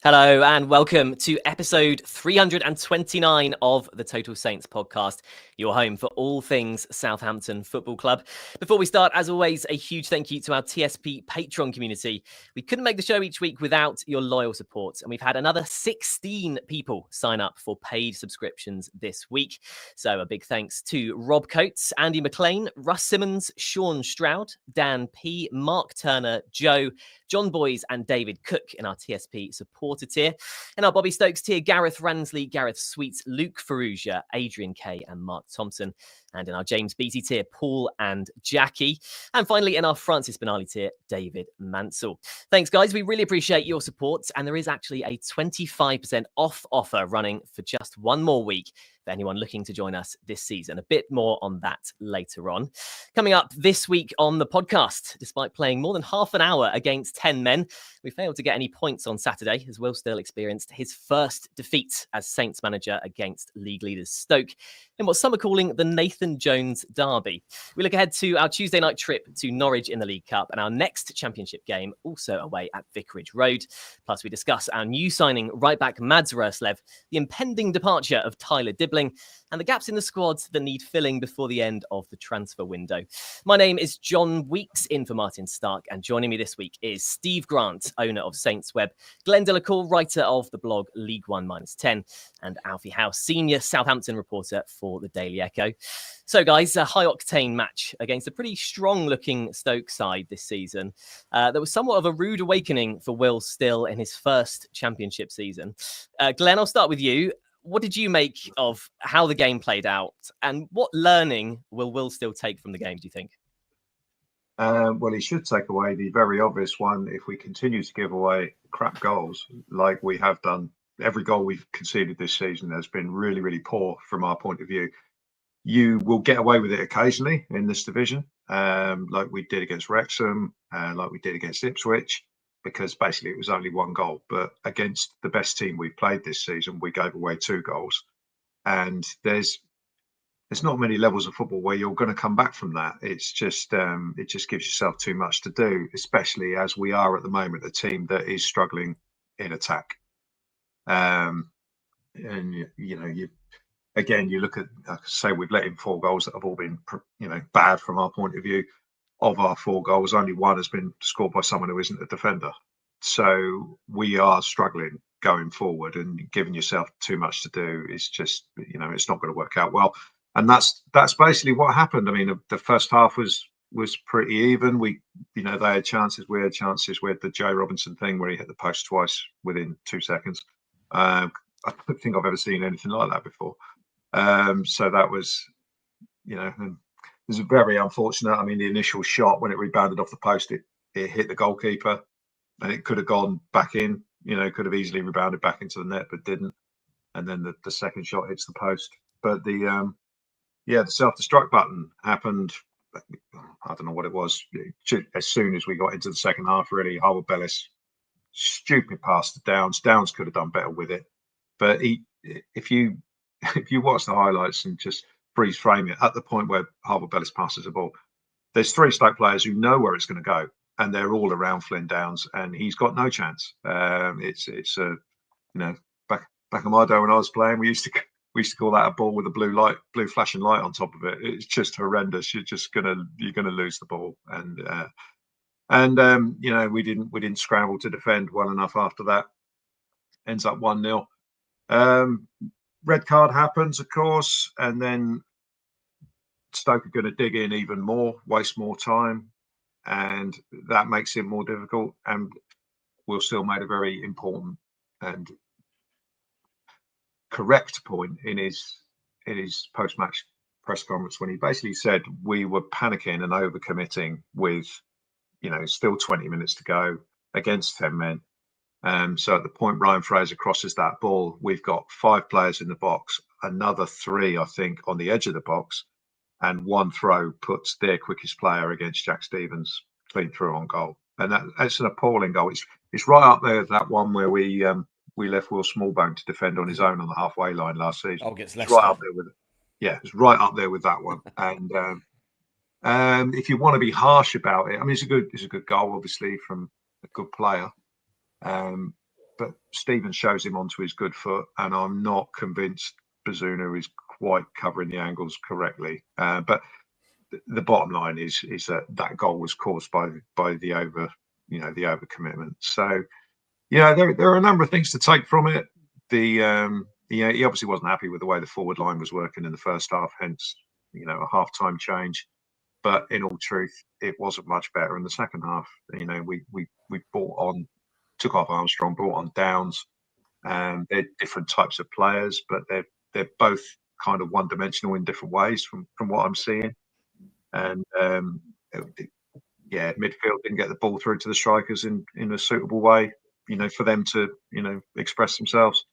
Hello and welcome to episode 329 of the Total Saints podcast, your home for all things Southampton Football Club. Before we start, as always, a huge thank you to our TSP Patreon community. We couldn't make the show each week without your loyal support, and we've had another 16 people sign up for paid subscriptions this week. So a big thanks to Rob Coates, Andy McLean, Russ Simmons, Sean Stroud, Dan P, Mark Turner, Joe, John Boys and David Cook in our TSP supporter tier. In our Bobby Stokes tier, Gareth Ransley, Gareth Sweets, Luke Ferrugia, Adrian Kay and Mark Thompson. And in our James Beattie tier, Paul and Jackie. And finally, in our Francis Benali tier, David Mansell. Thanks, guys. We really appreciate your support. And there is actually a 25% off offer running for just one more week for anyone looking to join us this season. A bit more on that later on. Coming up this week on the podcast, despite playing more than half an hour against 10 men, we failed to get any points on Saturday as Will Still experienced his first defeat as Saints manager against league leaders Stoke in what some are calling the Nathan Jones Derby. We look ahead to our Tuesday night trip to Norwich in the League Cup and our next championship game also away at Vicarage Road. Plus we discuss our new signing right back Mads Roeslev, the impending departure of Tyler Dibling and the gaps in the squad that need filling before the end of the transfer window. My name is John Weeks, in for Martin Stark, and joining me this week is Steve Grant, owner of Saints Web, Glen Delacour, writer of the blog League 1-10, and Alfie House, senior Southampton reporter for the Daily Echo. So guys, a high-octane match against a pretty strong-looking Stoke side this season. There was somewhat of a rude awakening for Will Still in his first championship season. Glenn, I'll start with you. What did you make of how the game played out, and what learning will Will Still take from the game, do you think? Well, he should take away the very obvious one. If we continue to give away crap goals like we have done, every goal we've conceded this season has been really, really poor from our point of view. You will get away with it occasionally in this division, like we did against Wrexham, like we did against Ipswich, because basically it was only one goal. But against the best team we've played this season, we gave away 2 goals. And there's not many levels of football where you're going to come back from that. It's just it just gives yourself too much to do, especially as we are at the moment a team that is struggling in attack. And you look at, like I say, we've let in 4 goals that have all been bad from our point of view. Of our 4 goals, only 1 has been scored by someone who isn't a defender. So we are struggling going forward, and giving yourself too much to do is just, it's not going to work out well. And that's basically what happened. I mean, the first half was pretty even. They had chances, we had chances. We had the Joe Robinson thing where he hit the post twice within 2 seconds. I don't think I've ever seen anything like that before. So that was, it was very unfortunate. I mean, the initial shot, when it rebounded off the post, it hit the goalkeeper, and it could have gone back in. Could have easily rebounded back into the net, but didn't. And then the second shot hits the post. But the self-destruct button happened. I don't know what it was. As soon as we got into the second half, really, Harwood-Bellis, stupid pass to Downs. Downs could have done better with it. But if you watch the highlights and just freeze frame it, at the point where Harwood-Bellis passes the ball, there's 3 Stoke players who know where it's going to go, and they're all around Flynn Downs, and he's got no chance. It's back in my day when I was playing, we used to call that a ball with a blue flashing light on top of it. It's just horrendous. You're gonna lose the ball, and we didn't scramble to defend well enough after that. Ends up 1-0. Red card happens, of course, and then Stoke are going to dig in even more, waste more time, and that makes it more difficult. And Will Still made a very important and correct point in his post-match press conference, when he basically said we were panicking and overcommitting with, still 20 minutes to go against 10 men. So at the point Ryan Fraser crosses that ball, we've got 5 players in the box, another 3, I think, on the edge of the box, and 1 throw puts their quickest player against Jack Stevens clean through on goal. And that's an appalling goal. it's right up there with that one where we left Will Smallbone to defend on his own on the halfway line last season. Oh, against It's Leicester. right up there with it. Yeah, it's right up there with that one. And if you want to be harsh about it, I mean, it's a good goal, obviously, from a good player. But Stevens shows him onto his good foot, and I'm not convinced Bazunu is quite covering the angles correctly. But the bottom line is that goal was caused by the overcommitment. So there are a number of things to take from it. He obviously wasn't happy with the way the forward line was working in the first half, hence a half-time change. But in all truth, it wasn't much better in the second half. We took off Armstrong, brought on Downs. They're different types of players, but they're both kind of one-dimensional in different ways from what I'm seeing. And midfield didn't get the ball through to the strikers in a suitable way, for them to express themselves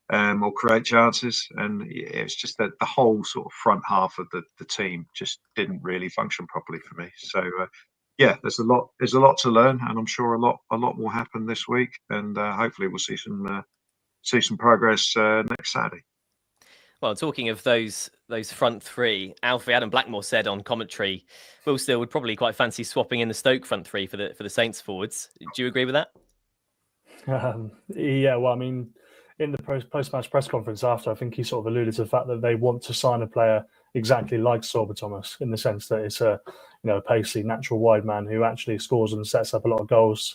or create chances. And it's just that the whole sort of front half of the team just didn't really function properly for me. So there's a lot to learn, and I'm sure a lot will happen this week, and hopefully we'll see some progress next Saturday. Well, talking of those front three, Alfie, Adam Blackmore said on commentary, Will Still would probably quite fancy swapping in the Stoke front three for the Saints forwards. Do you agree with that? Yeah, well, I mean, in the post-match press conference after, I think he sort of alluded to the fact that they want to sign a player exactly like Sorba Thomas, in the sense that it's a pacey, natural wide man who actually scores and sets up a lot of goals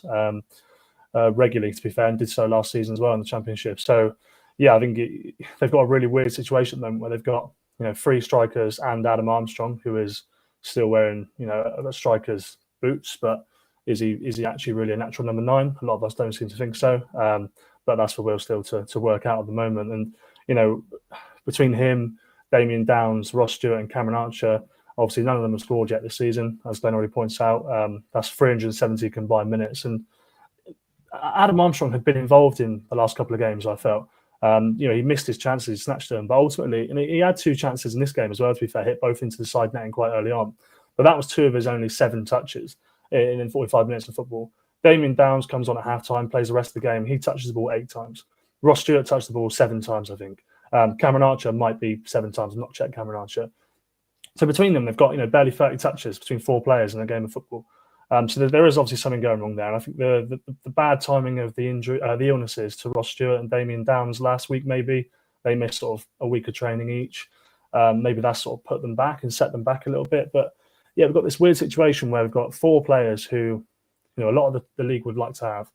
regularly, to be fair, and did so last season as well in the Championship. So, yeah, I think they've got a really weird situation then where they've got 3 strikers and Adam Armstrong, who is still wearing a striker's boots, but is he actually really a natural number 9? A lot of us don't seem to think so. But that's for Will Still to work out at the moment. And between him, Damien Downs, Ross Stewart, and Cameron Archer, obviously none of them have scored yet this season, as Glen already points out. That's 370 combined minutes, and Adam Armstrong had been involved in the last couple of games, I felt. He missed his chances, he snatched them, but ultimately, and he had 2 chances in this game as well, to be fair, hit both into the side netting quite early on. But that was 2 of his only 7 touches in 45 minutes of football. Damien Downs comes on at half-time, plays the rest of the game. He touches the ball 8 times. Ross Stewart touched the ball 7 times, I think. Cameron Archer might be 7 times. I've not checked Cameron Archer. So between them, they've got barely 30 touches between 4 players in a game of football. So there is obviously something going wrong there. And I think the bad timing of the injury, the illnesses to Ross Stewart and Damien Downs last week, maybe they missed sort of a week of training each. Maybe that sort of put them back and set them back a little bit. But yeah, we've got this weird situation where we've got 4 players who, a lot of the league would like to have.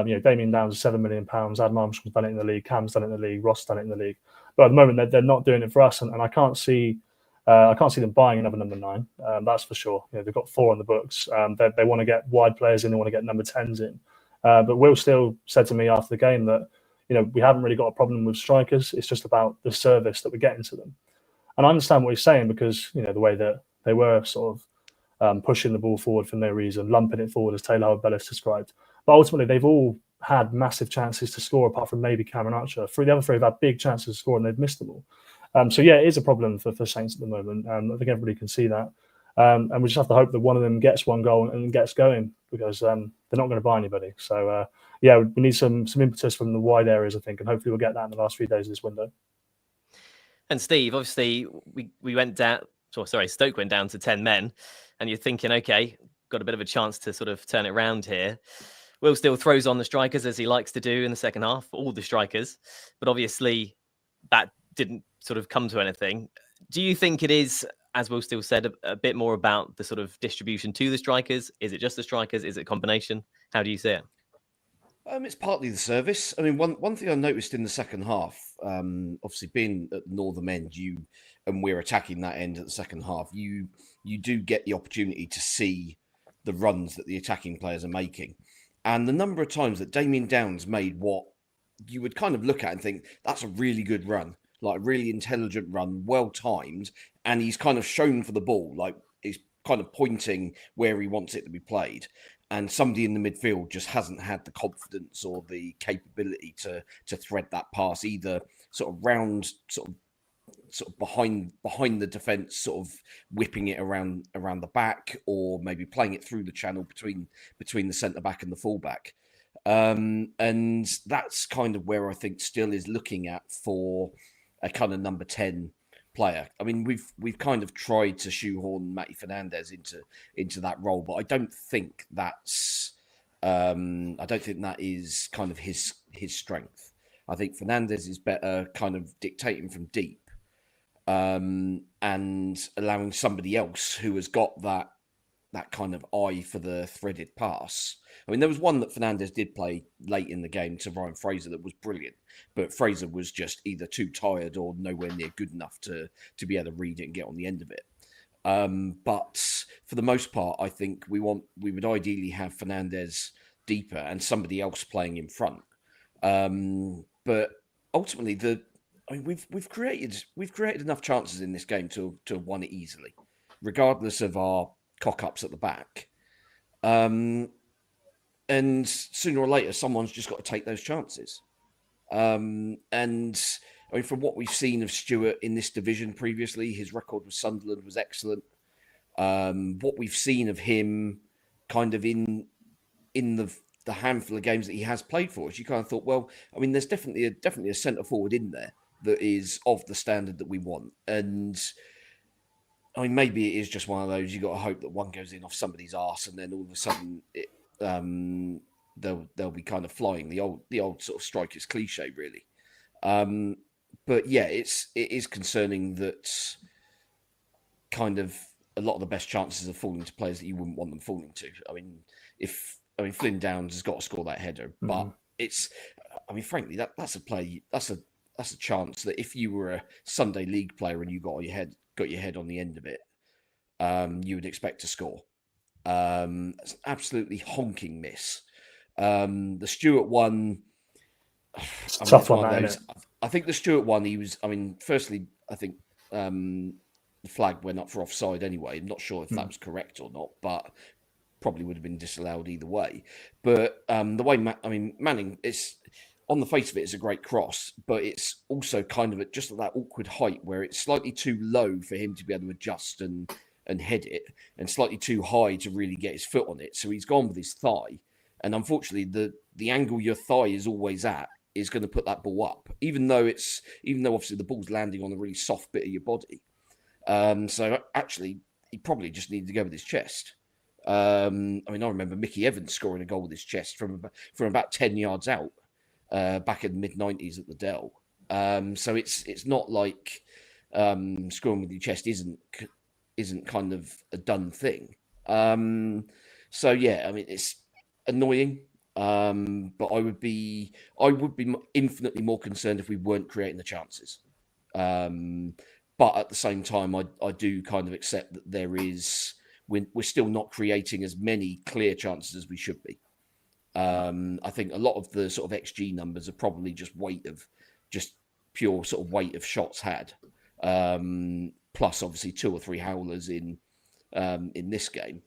Damien Downs is £7 million. Adam Armstrong's done it in the league. Cam's done it in the league. Ross done it in the league. But at the moment, they're not doing it for us, and I can't see them buying another number 9. That's for sure. They've got 4 on the books. They want to get wide players in. They want to get number 10s in. But Will Still said to me after the game that we haven't really got a problem with strikers. It's just about the service that we're getting to them. And I understand what he's saying, because the way that they were sort of pushing the ball forward for no reason, lumping it forward, as Taylor Harwood-Bellis described. But ultimately, they've all had massive chances to score, apart from maybe Cameron Archer. The other 3 have had big chances to score, and they've missed them all. So yeah, it is a problem for Saints at the moment. I think everybody can see that. And we just have to hope that one of them gets 1 goal and gets going, because they're not going to buy anybody. So we need some impetus from the wide areas, I think, and hopefully we'll get that in the last few days of this window. And Steve, obviously we went down. Stoke went down to 10 men, and you're thinking, okay, got a bit of a chance to sort of turn it around here. Will Still throws on the strikers, as he likes to do in the second half, all the strikers, but obviously that didn't sort of come to anything. Do you think it is, as Will Still said, a bit more about the sort of distribution to the strikers? Is it just the strikers? Is it a combination? How do you see it? It's partly the service. I mean, one thing I noticed in the second half, obviously being at the northern end, and we're attacking that end at the second half, you do get the opportunity to see the runs that the attacking players are making. And the number of times that Damien Downs made what you would kind of look at and think, that's a really good run, like a really intelligent run, well timed, and he's kind of shown for the ball, like he's kind of pointing where he wants it to be played. And somebody in the midfield just hasn't had the confidence or the capability to thread that pass, either sort of round, sort of behind the defence, sort of whipping it around the back, or maybe playing it through the channel between the centre back and the full back. And that's kind of where I think Still is looking at for a kind of number 10 player. I mean, we've kind of tried to shoehorn Matty Fernandez into that role, but I don't think that is kind of his strength. I think Fernandez is better kind of dictating from deep, and allowing somebody else who has got that kind of eye for the threaded pass. I mean, there was one that Fernandez did play late in the game to Ryan Fraser that was brilliant, but Fraser was just either too tired or nowhere near good enough to be able to read it and get on the end of it. But for the most part, I think we would ideally have Fernandez deeper and somebody else playing in front. But ultimately, we've created enough chances in this game to have won it easily, regardless of our cock-ups at the back. And sooner or later, someone's just got to take those chances. And I mean, from what we've seen of Stewart in this division previously, his record with Sunderland was excellent. What we've seen of him kind of in the handful of games that he has played for us, you kind of thought, well, I mean, there's definitely a centre forward in there that is of the standard that we want. And I mean, maybe it is just one of those, you got to hope that one goes in off somebody's arse and then all of a sudden they'll be kind of flying, the old sort of strikers cliche, really. But yeah, it is concerning that kind of a lot of the best chances are falling to players that you wouldn't want them falling to. I mean, Flynn Downs has got to score that header, but frankly, that's a play, that's a chance that if you were a Sunday League player and you got your head on the end of it, you would expect to score. It's an absolutely honking miss. The Stewart one, it's a tough one, isn't it? I think the Stewart one, firstly, I think the flag went up for offside anyway. I'm not sure if that was correct or not, but probably would have been disallowed either way. But the way Manning, it's on the face of it, it's a great cross, but it's also kind of just at that awkward height where it's slightly too low for him to be able to adjust and head it, and slightly too high to really get his foot on it. So he's gone with his thigh, and unfortunately, the angle your thigh is always at is going to put that ball up, even though obviously the ball's landing on a really soft bit of your body. So actually, he probably just needed to go with his chest. I remember Mickey Evans scoring a goal with his chest from about 10 yards out back in the mid-90s at the Dell. So it's not like scoring with your chest isn't kind of a done thing. So yeah, I mean, it's annoying. But I would be infinitely more concerned if we weren't creating the chances. But at the same time, I do kind of accept that we're still not creating as many clear chances as we should be. I think a lot of the sort of XG numbers are probably just pure sort of weight of shots had, plus obviously 2 or 3 howlers in this game.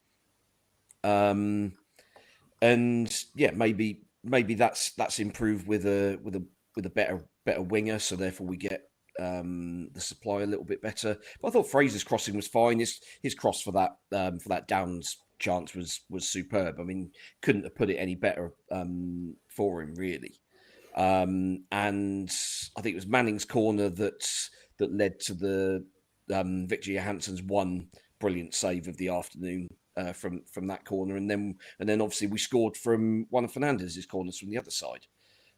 And yeah, maybe that's improved with a better winger, so therefore we get the supply a little bit better. But I thought Fraser's crossing was fine. His cross for that Downs chance was superb. I mean, couldn't have put it any better for him, really. And I think it was Manning's corner that led to the Victor Johansson's one brilliant save of the afternoon from that corner, and then obviously we scored from one of Fernandez's corners from the other side.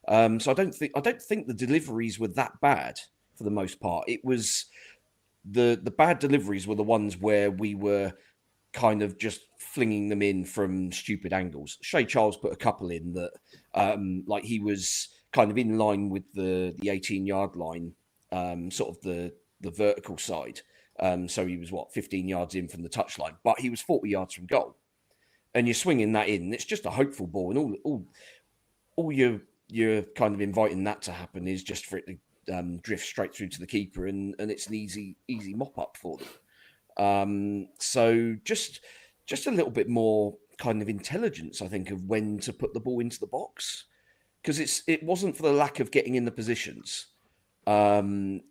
So I don't think the deliveries were that bad for the most part. It was the bad deliveries were the ones where we were kind of just flinging them in from stupid angles. Shea Charles put a couple in that, like he was kind of in line with the 18-yard line, sort of the vertical side. So he was 15 yards in from the touchline, but he was 40 yards from goal. And you're swinging that in, and it's just a hopeful ball, and all you're kind of inviting that to happen is just for it to drift straight through to the keeper, and it's an easy mop up for them. So just a little bit more kind of intelligence, I think, of when to put the ball into the box, because it wasn't for the lack of getting in the positions, and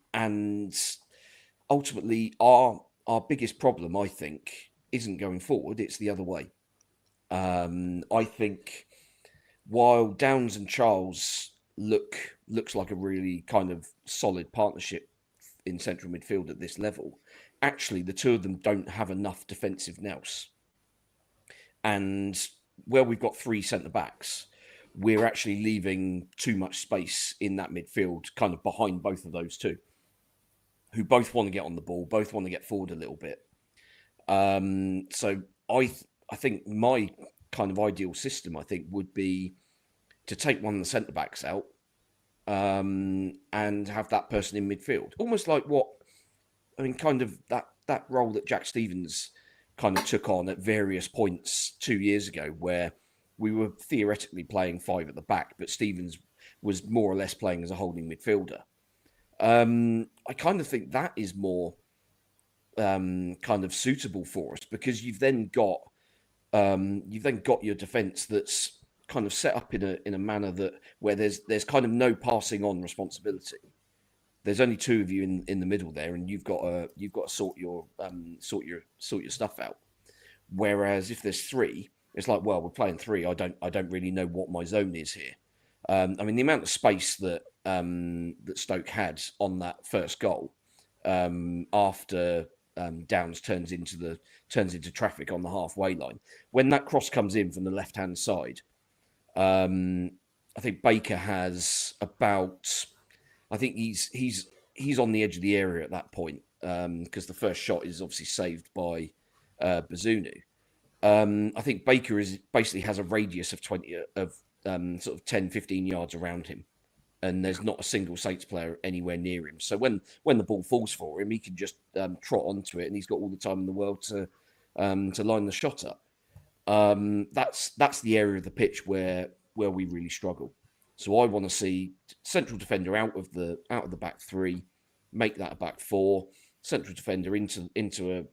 ultimately our biggest problem, I think, isn't going forward; it's the other way. I think while Downs and Charles looks like a really kind of solid partnership in central midfield at this level, actually the two of them don't have enough defensive nous. And where we've got three centre-backs, we're actually leaving too much space in that midfield kind of behind both of those two, who both want to get on the ball, both want to get forward a little bit. So I think my kind of ideal system, I think, would be to take one of the centre-backs out and have that person in midfield. Almost like kind of that role that Jack Stevens kind of took on at various points 2 years ago, where we were theoretically playing five at the back, but Stevens was more or less playing as a holding midfielder. I kind of think that is more kind of suitable for us, because you've then got your defence that's kind of set up in a manner that where there's kind of no passing on responsibility. There's only two of you in the middle there, and you've got to sort your stuff out. Whereas if there's three, it's like, well, we're playing three. I don't really know what my zone is here. I mean, the amount of space that Stoke had on that first goal after Downs turns into traffic on the halfway line. When that cross comes in from the left hand side, I think Baker has about. I think he's on the edge of the area at that point, because the first shot is obviously saved by Bazunu. I think Baker basically has a radius of 20 of sort of 10, 15 yards around him, and there's not a single Saints player anywhere near him. So when the ball falls for him, he can just trot onto it, and he's got all the time in the world to line the shot up. That's the area of the pitch where we really struggle. So I want to see central defender out of the back three, make that a back four, central defender into a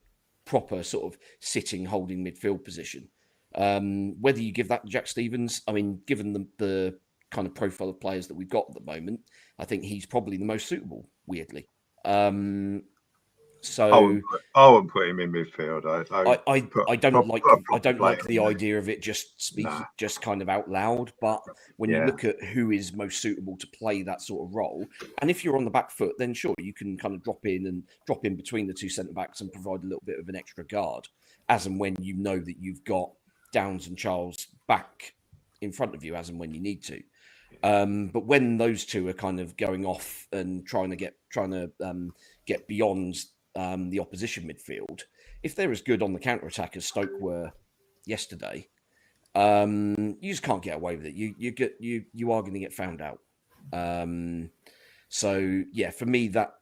proper sort of sitting holding midfield position. Whether you give that to Jack Stevens, I mean, given the kind of profile of players that we've got at the moment, I think he's probably the most suitable, weirdly. So I wouldn't put him in midfield. I don't like the idea of it just kind of out loud. But when you look at who is most suitable to play that sort of role, and if you're on the back foot, then sure, you can kind of drop in between the two centre backs and provide a little bit of an extra guard, as and when you know that you've got Downs and Charles back in front of you, as and when you need to. But when those two are kind of going off and trying to get beyond the opposition midfield, if they're as good on the counter attack as Stoke were yesterday, you just can't get away with it. You are going to get found out. So yeah, for me, that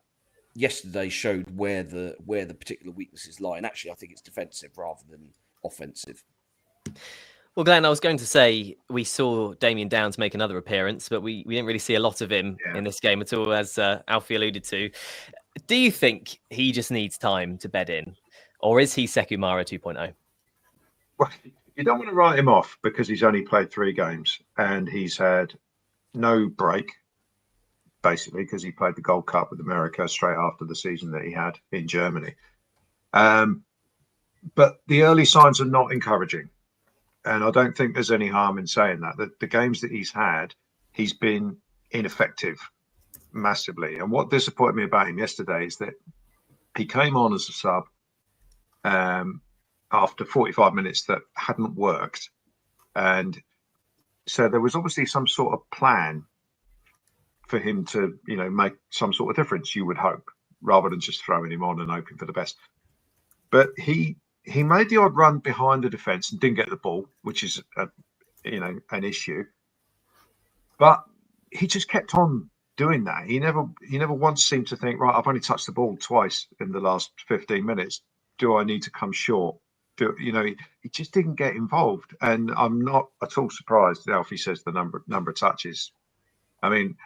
yesterday showed where the particular weaknesses lie, and actually I think it's defensive rather than offensive. Well, Glenn, I was going to say we saw Damien Downs make another appearance, but we didn't really see a lot of him in this game at all, as Alfie alluded to. Do you think he just needs time to bed in, or is he Sekumara 2.0? Well, you don't want to write him off because he's only played 3 games and he's had no break, basically, because he played the Gold Cup with America straight after the season that he had in Germany. But the early signs are not encouraging. And I don't think there's any harm in saying that. The games that he's had, he's been ineffective massively. And what disappointed me about him yesterday is that he came on as a sub after 45 minutes that hadn't worked. And so there was obviously some sort of plan for him to, make some sort of difference, you would hope, rather than just throwing him on and hoping for the best. But he made the odd run behind the defence and didn't get the ball, which is, an issue. But he just kept on doing that. He never once seemed to think, right, I've only touched the ball twice in the last 15 minutes. Do I need to come short? He just didn't get involved. And I'm not at all surprised. Alfie says the number of touches. I mean,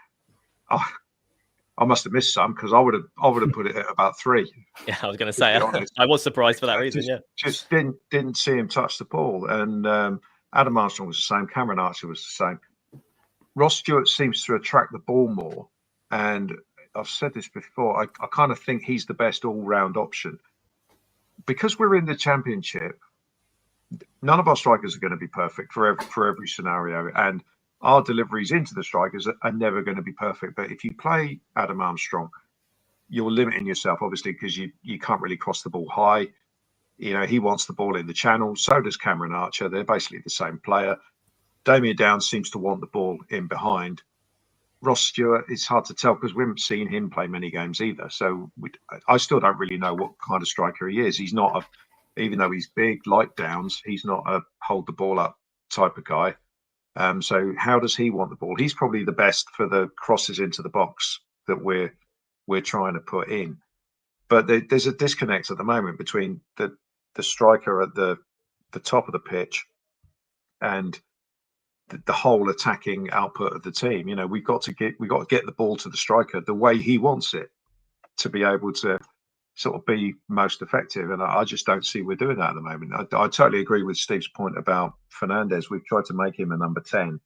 I must have missed some because I would have put it at about 3. Yeah, I was going to say I was surprised for that reason. Just didn't see him touch the ball, and Adam Armstrong was the same. Cameron Archer was the same. Ross Stewart seems to attract the ball more, and I've said this before. I kind of think he's the best all-round option because we're in the Championship. None of our strikers are going to be perfect for every scenario, and our deliveries into the strikers are never going to be perfect. But if you play Adam Armstrong, you're limiting yourself, obviously, because you can't really cross the ball high. He wants the ball in the channel. So does Cameron Archer. They're basically the same player. Damien Downs seems to want the ball in behind. Ross Stewart, it's hard to tell because we haven't seen him play many games either. So I still don't really know what kind of striker he is. He's not even though he's big like Downs, he's not a hold the ball up type of guy. So how does he want the ball? He's probably the best for the crosses into the box that we're trying to put in. But there's a disconnect at the moment between the striker at the top of the pitch and the whole attacking output of the team. We've got to get the ball to the striker the way he wants it to be able to sort of be most effective. And I just don't see we're doing that at the moment. I totally agree with Steve's point about Fernandez. We've tried to make him a number 10,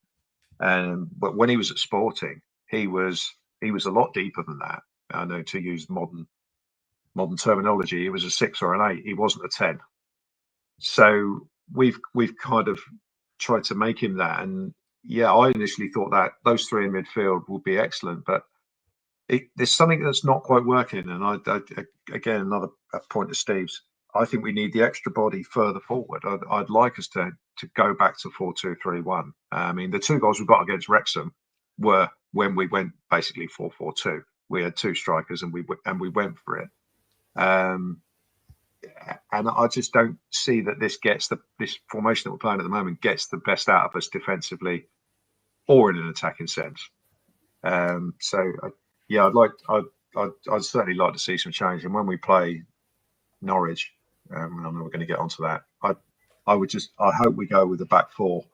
but when he was at Sporting, he was a lot deeper than that. I know, to use modern terminology, he was a 6 or an 8. He wasn't a 10. So we've kind of tried to make him that. And yeah, I initially thought that those three in midfield would be excellent, but there's something that's not quite working. And I again, another point to Steve's, I think we need the extra body further forward. I'd like us to go back to 4-2-3-1. I mean, the 2 goals we got against Wrexham were when we went basically 4-4-2. We had 2 strikers and we went for it. And I just don't see that this formation that we're playing at the moment gets the best out of us defensively or in an attacking sense. I'd certainly like to see some change. And when we play Norwich, I know we're going to get onto that. I hope we go with the back 4,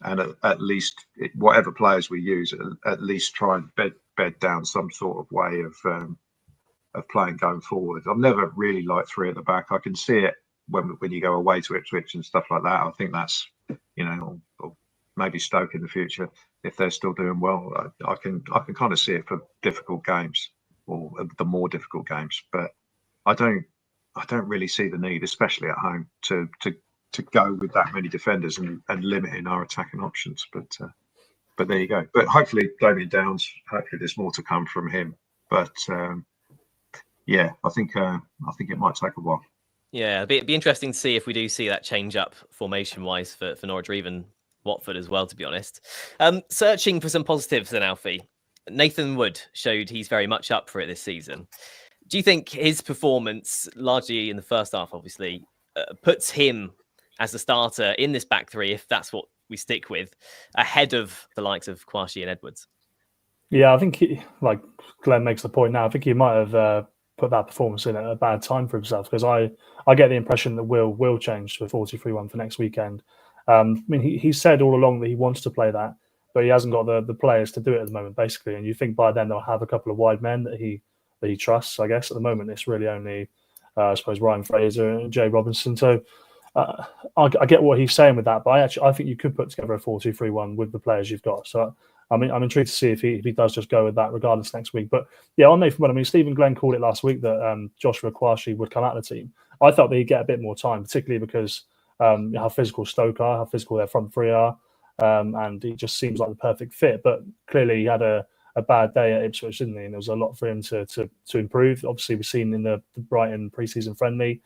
and at least whatever players we use, at least try and bed down some sort of way of playing going forward. I've never really liked 3 at the back. I can see it when you go away to Ipswich and stuff like that. I think that's, or maybe Stoke in the future if they're still doing well. I can kind of see it for difficult games or the more difficult games. But I don't really see the need, especially at home, to go with that many defenders and limiting our attacking options. But there you go. But hopefully Damien Downs, hopefully there's more to come from him. But yeah, I think it might take a while. Yeah, it'd be interesting to see if we do see that change up formation-wise for Norwich or even Watford as well, to be honest. Searching for some positives then, Alfie. Nathan Wood showed he's very much up for it this season. Do you think his performance, largely in the first half, obviously, puts him as a starter in this back 3, if that's what we stick with, ahead of the likes of Kwashi and Edwards? Yeah, I think like Glenn makes the point now, I think he might have put that performance in at a bad time for himself, because I get the impression that will change to a 4-2-3-1 for next weekend. I mean, he said all along that he wants to play that, but he hasn't got the players to do it at the moment, basically. And you think by then they'll have a couple of wide men that he trusts. I guess at the moment it's really only, I suppose, Ryan Fraser and Jay Robinson. So I get what he's saying with that, but I think you could put together a 4-2-3-1 with the players you've got. So I'm intrigued to see if he does just go with that regardless next week. But yeah, on Nathan Wood, I mean, Stephen Glenn called it last week that Joshua Kwashi would come out of the team. I thought that he'd get a bit more time, particularly because how physical Stoke are, how physical their front 3 are, and he just seems like the perfect fit. But clearly he had a bad day at Ipswich, didn't he? And there was a lot for him to improve. Obviously, we've seen in the Brighton pre-season friendly,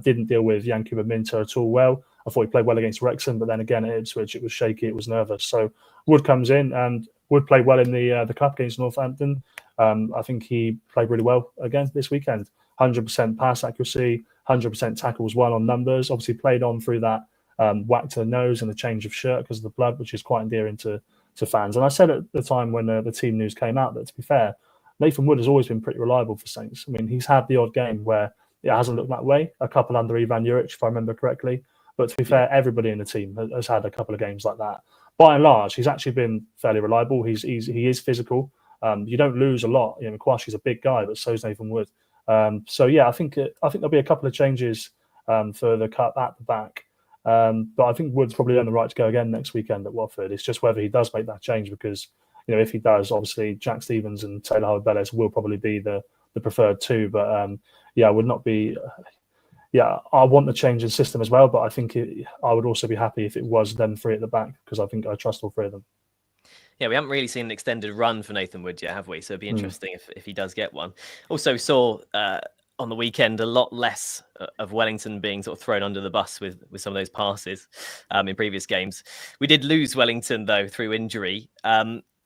didn't deal with Yankuba Minter at all well. I thought he played well against Wrexham, but then again at Ipswich, it was shaky, it was nervous. So Wood comes in and Wood played well in the cup against Northampton. I think he played really well again this weekend. 100% pass accuracy, 100% tackles won on numbers. Obviously played on through that whack to the nose and the change of shirt because of the blood, which is quite endearing to fans. And I said at the time when the team news came out that, to be fair, Nathan Wood has always been pretty reliable for Saints. I mean, he's had the odd game where it hasn't looked that way, a couple under Ivan Juric, if I remember correctly. But to be fair, everybody in the team has had a couple of games like that. By and large, he's actually been fairly reliable. He is physical. You don't lose a lot. You know, Kwashi's a big guy, but so is Nathan Wood. So yeah, I think there'll be a couple of changes for the cup at the back. But I think Wood's probably earned the right to go again next weekend at Watford. It's just whether he does make that change, because if he does, obviously Jack Stevens and Taylor Harwood-Bellis will probably be the preferred 2. But I would not be. I want the change in system as well, but I think I would also be happy if it was them 3 at the back, because I think I trust all 3 of them. Yeah, we haven't really seen an extended run for Nathan Wood yet, have we? So it'd be interesting if he does get one. Also saw on the weekend a lot less of Wellington being sort of thrown under the bus with some of those passes in previous games. We did lose Wellington, though, through injury.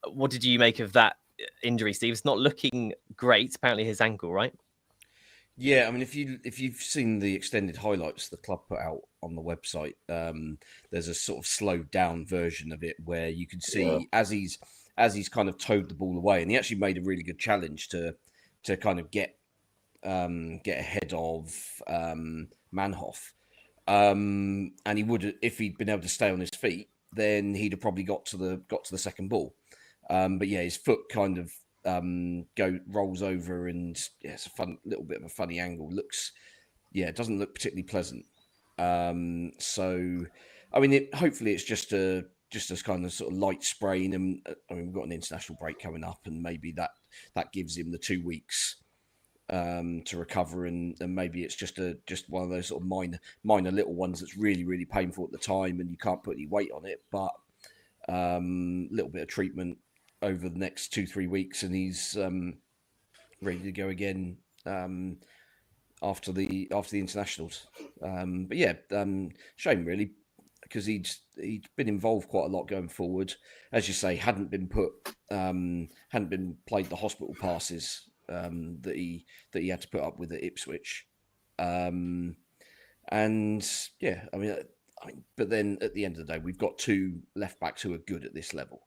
What did you make of that injury, Steve? It's not looking great. Apparently his ankle, right? Yeah, I mean, if you've seen the extended highlights the club put out on the website, there's a sort of slowed down version of it where you can see as he's kind of towed the ball away, and he actually made a really good challenge to kind of get ahead of Manhoff, and he would, if he'd been able to stay on his feet, then he'd have probably got to the second ball. But yeah, his foot kind of rolls over, and it's a little bit of a funny angle. It doesn't look particularly pleasant. So I mean, hopefully it's just a kind of sort of light sprain, and I mean, we've got an international break coming up, and maybe that gives him the 2 weeks to recover, and maybe it's just one of those sort of minor little ones that's really, really painful at the time, and you can't put any weight on it, but a little bit of treatment over the next 2-3 weeks, and he's ready to go again after the internationals. But yeah, shame really, because he'd been involved quite a lot going forward. As you say, hadn't been played the hospital passes that he had to put up with at Ipswich, and yeah, I mean, but then at the end of the day, we've got two left backs who are good at this level.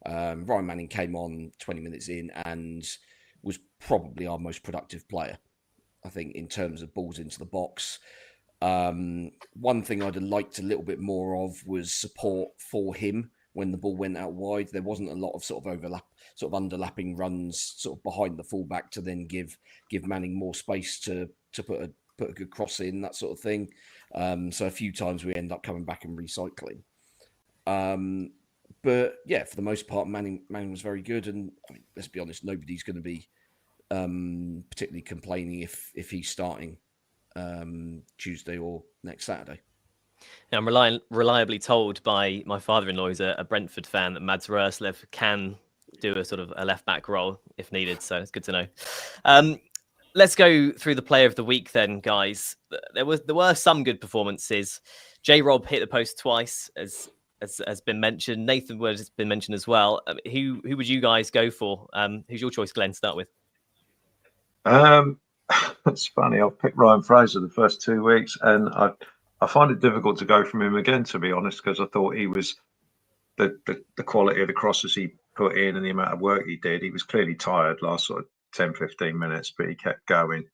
Ryan Manning came on 20 minutes in and was probably our most productive player, I think, in terms of balls into the box. One thing I'd have liked a little bit more of was support for him when the ball went out wide. There wasn't a lot of sort of underlapping runs sort of behind the fullback to then give Manning more space to put a good cross in, that sort of thing. So a few times we end up coming back and recycling. But yeah, for the most part, Manning was very good, and I mean, let's be honest, nobody's going to be particularly complaining if he's starting Tuesday or next Saturday. Now, I'm reliably told by my father-in-law, who's a Brentford fan, that Mads Roeslev can do a sort of a left-back role if needed, so it's good to know. Let's go through the player of the week then, guys. There were some good performances. J-Rob hit the post twice, as has been mentioned. Nathan Wood has been mentioned as well. Who would you guys go for? Who's your choice, Glenn? Start with. It's funny. I've picked Ryan Fraser the first 2 weeks, and I find it difficult to go from him again, to be honest, because I thought he was the quality of the crosses he put in and the amount of work he did. He was clearly tired last sort of 10-15 minutes, but he kept going.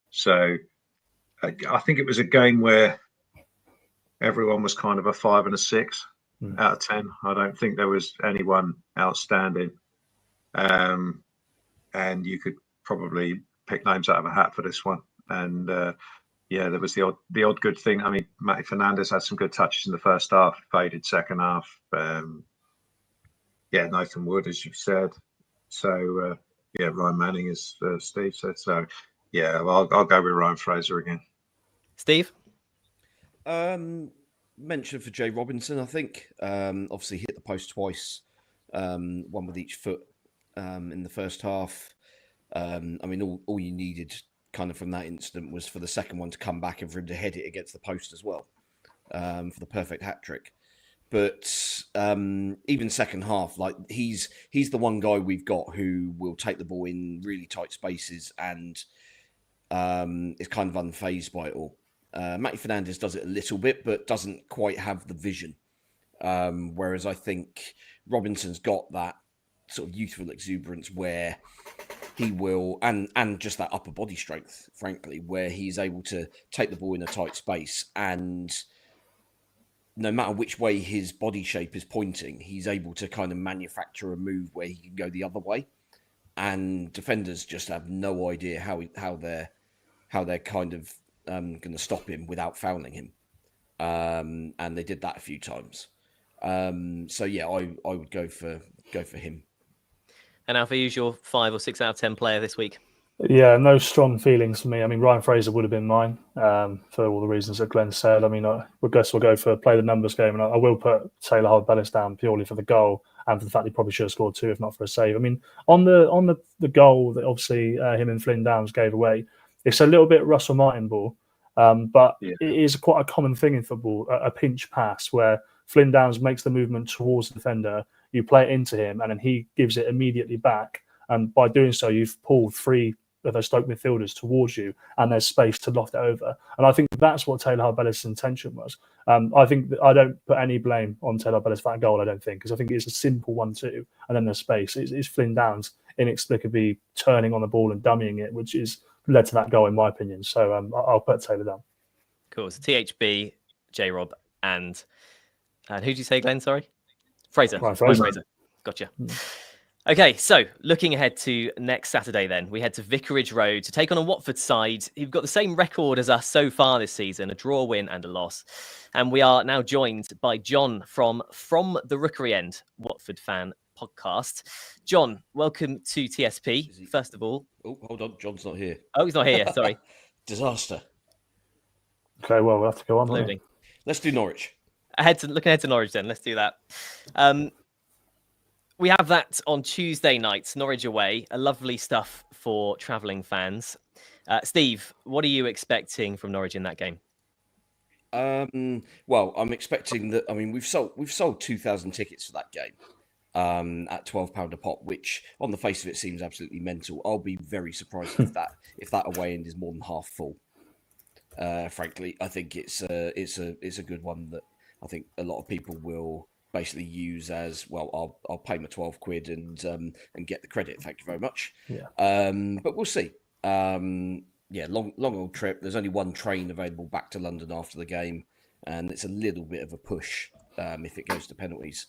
So I think it was a game where everyone was kind of a 5 and a 6 out of 10. I don't think there was anyone outstanding, and you could probably pick names out of a hat for this one. And yeah, there was the odd good thing. I mean, Matty Fernandez had some good touches in the first half, faded second half. Yeah, Nathan Wood, as you said. So yeah, Ryan Manning, as Steve said. So yeah, I'll go with Ryan Fraser again. Steve? Mention for Jay Robinson, I think. Obviously hit the post twice, one with each foot in the first half. I mean, all you needed kind of from that incident was for the second one to come back and for him to head it against the post as well, for the perfect hat trick. But even second half, like he's the one guy we've got who will take the ball in really tight spaces and is kind of unfazed by it all. Matty Fernandez does it a little bit, but doesn't quite have the vision. Whereas I think Robinson's got that sort of youthful exuberance where he will, and just that upper body strength, frankly, where he's able to take the ball in a tight space, and no matter which way his body shape is pointing, he's able to kind of manufacture a move where he can go the other way, and defenders just have no idea how they're kind of going to stop him without fouling him, and they did that a few times. So yeah, I would go for him. And Alfie, who's your 5 or 6 out of 10 player this week? Yeah, no strong feelings for me. I mean, Ryan Fraser would have been mine for all the reasons that Glenn said. I mean, we'll go for play the numbers game, and I will put Taylor Harwood-Bellis down purely for the goal and for the fact he probably should have scored 2 if not for a save. I mean, on the goal that obviously him and Flynn Downs gave away, it's a little bit Russell Martin ball, but it is quite a common thing in football, a pinch pass where Flynn Downs makes the movement towards the defender, you play it into him, and then he gives it immediately back. And by doing so, you've pulled 3 of those Stoke midfielders towards you, and there's space to loft it over. And I think that's what Taylor Harwood-Bellis' intention was. I think I don't put any blame on Taylor Harwood-Bellis for that goal, I don't think, because I think it's a simple 1-2, and then there's space. It's Flynn Downs inexplicably turning on the ball and dummying it, which is led to that goal, in my opinion. So I'll put Taylor down. Cool. So THB, J-Rob, and who did you say, Glenn? Sorry? Fraser. Fraser. Gotcha. Okay, so looking ahead to next Saturday then, we head to Vicarage Road to take on a Watford side who've got the same record as us so far this season, a draw, win and a loss. And we are now joined by John from the Rookery End, Watford fan podcast. John, welcome to TSP, first of all. Oh, hold on, John's not here. Oh, he's not here, sorry. Disaster. Okay, well, we'll have to go on. Loading. Let's do Norwich. Looking ahead to Norwich then, let's do that. We have that on Tuesday night, Norwich away. A lovely stuff for travelling fans. Steve, what are you expecting from Norwich in that game? Well, I'm expecting that. I mean, we've sold 2,000 tickets for that game at £12 a pop, which on the face of it seems absolutely mental. I'll be very surprised if that away end is more than half full. Frankly, I think it's a good one that I think a lot of people will basically use as well. I'll pay my £12 and get the credit. Thank you very much. Yeah. But we'll see. Long old trip. There's only one train available back to London after the game, and it's a little bit of a push if it goes to penalties.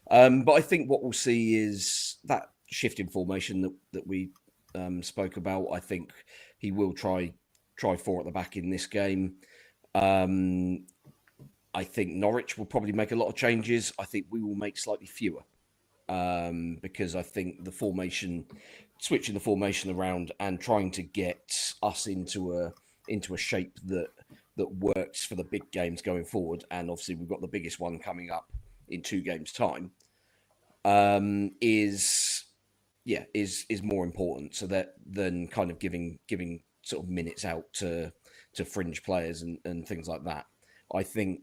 But I think what we'll see is that shift in formation that we spoke about. I think he will try 4 at the back in this game. I think Norwich will probably make a lot of changes. I think we will make slightly fewer because I think switching the formation around and trying to get us into a shape that works for the big games going forward. And obviously we've got the biggest one coming up in 2 games' time. Is more important. So that than kind of giving sort of minutes out to fringe players and things like that. I think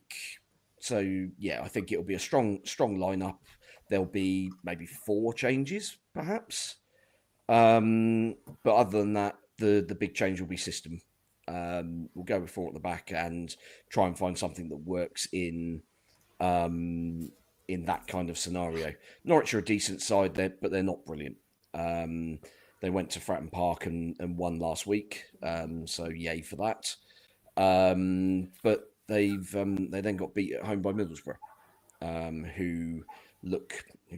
so. Yeah, I think it'll be a strong lineup. There'll be maybe 4 changes, perhaps. But other than that, the big change will be system. We'll go with 4 at the back and try and find something that works in that kind of scenario. Norwich are a decent side there, but they're not brilliant. They went to Fratton Park and won last week, so yay for that. But they then got beat at home by Middlesbrough, who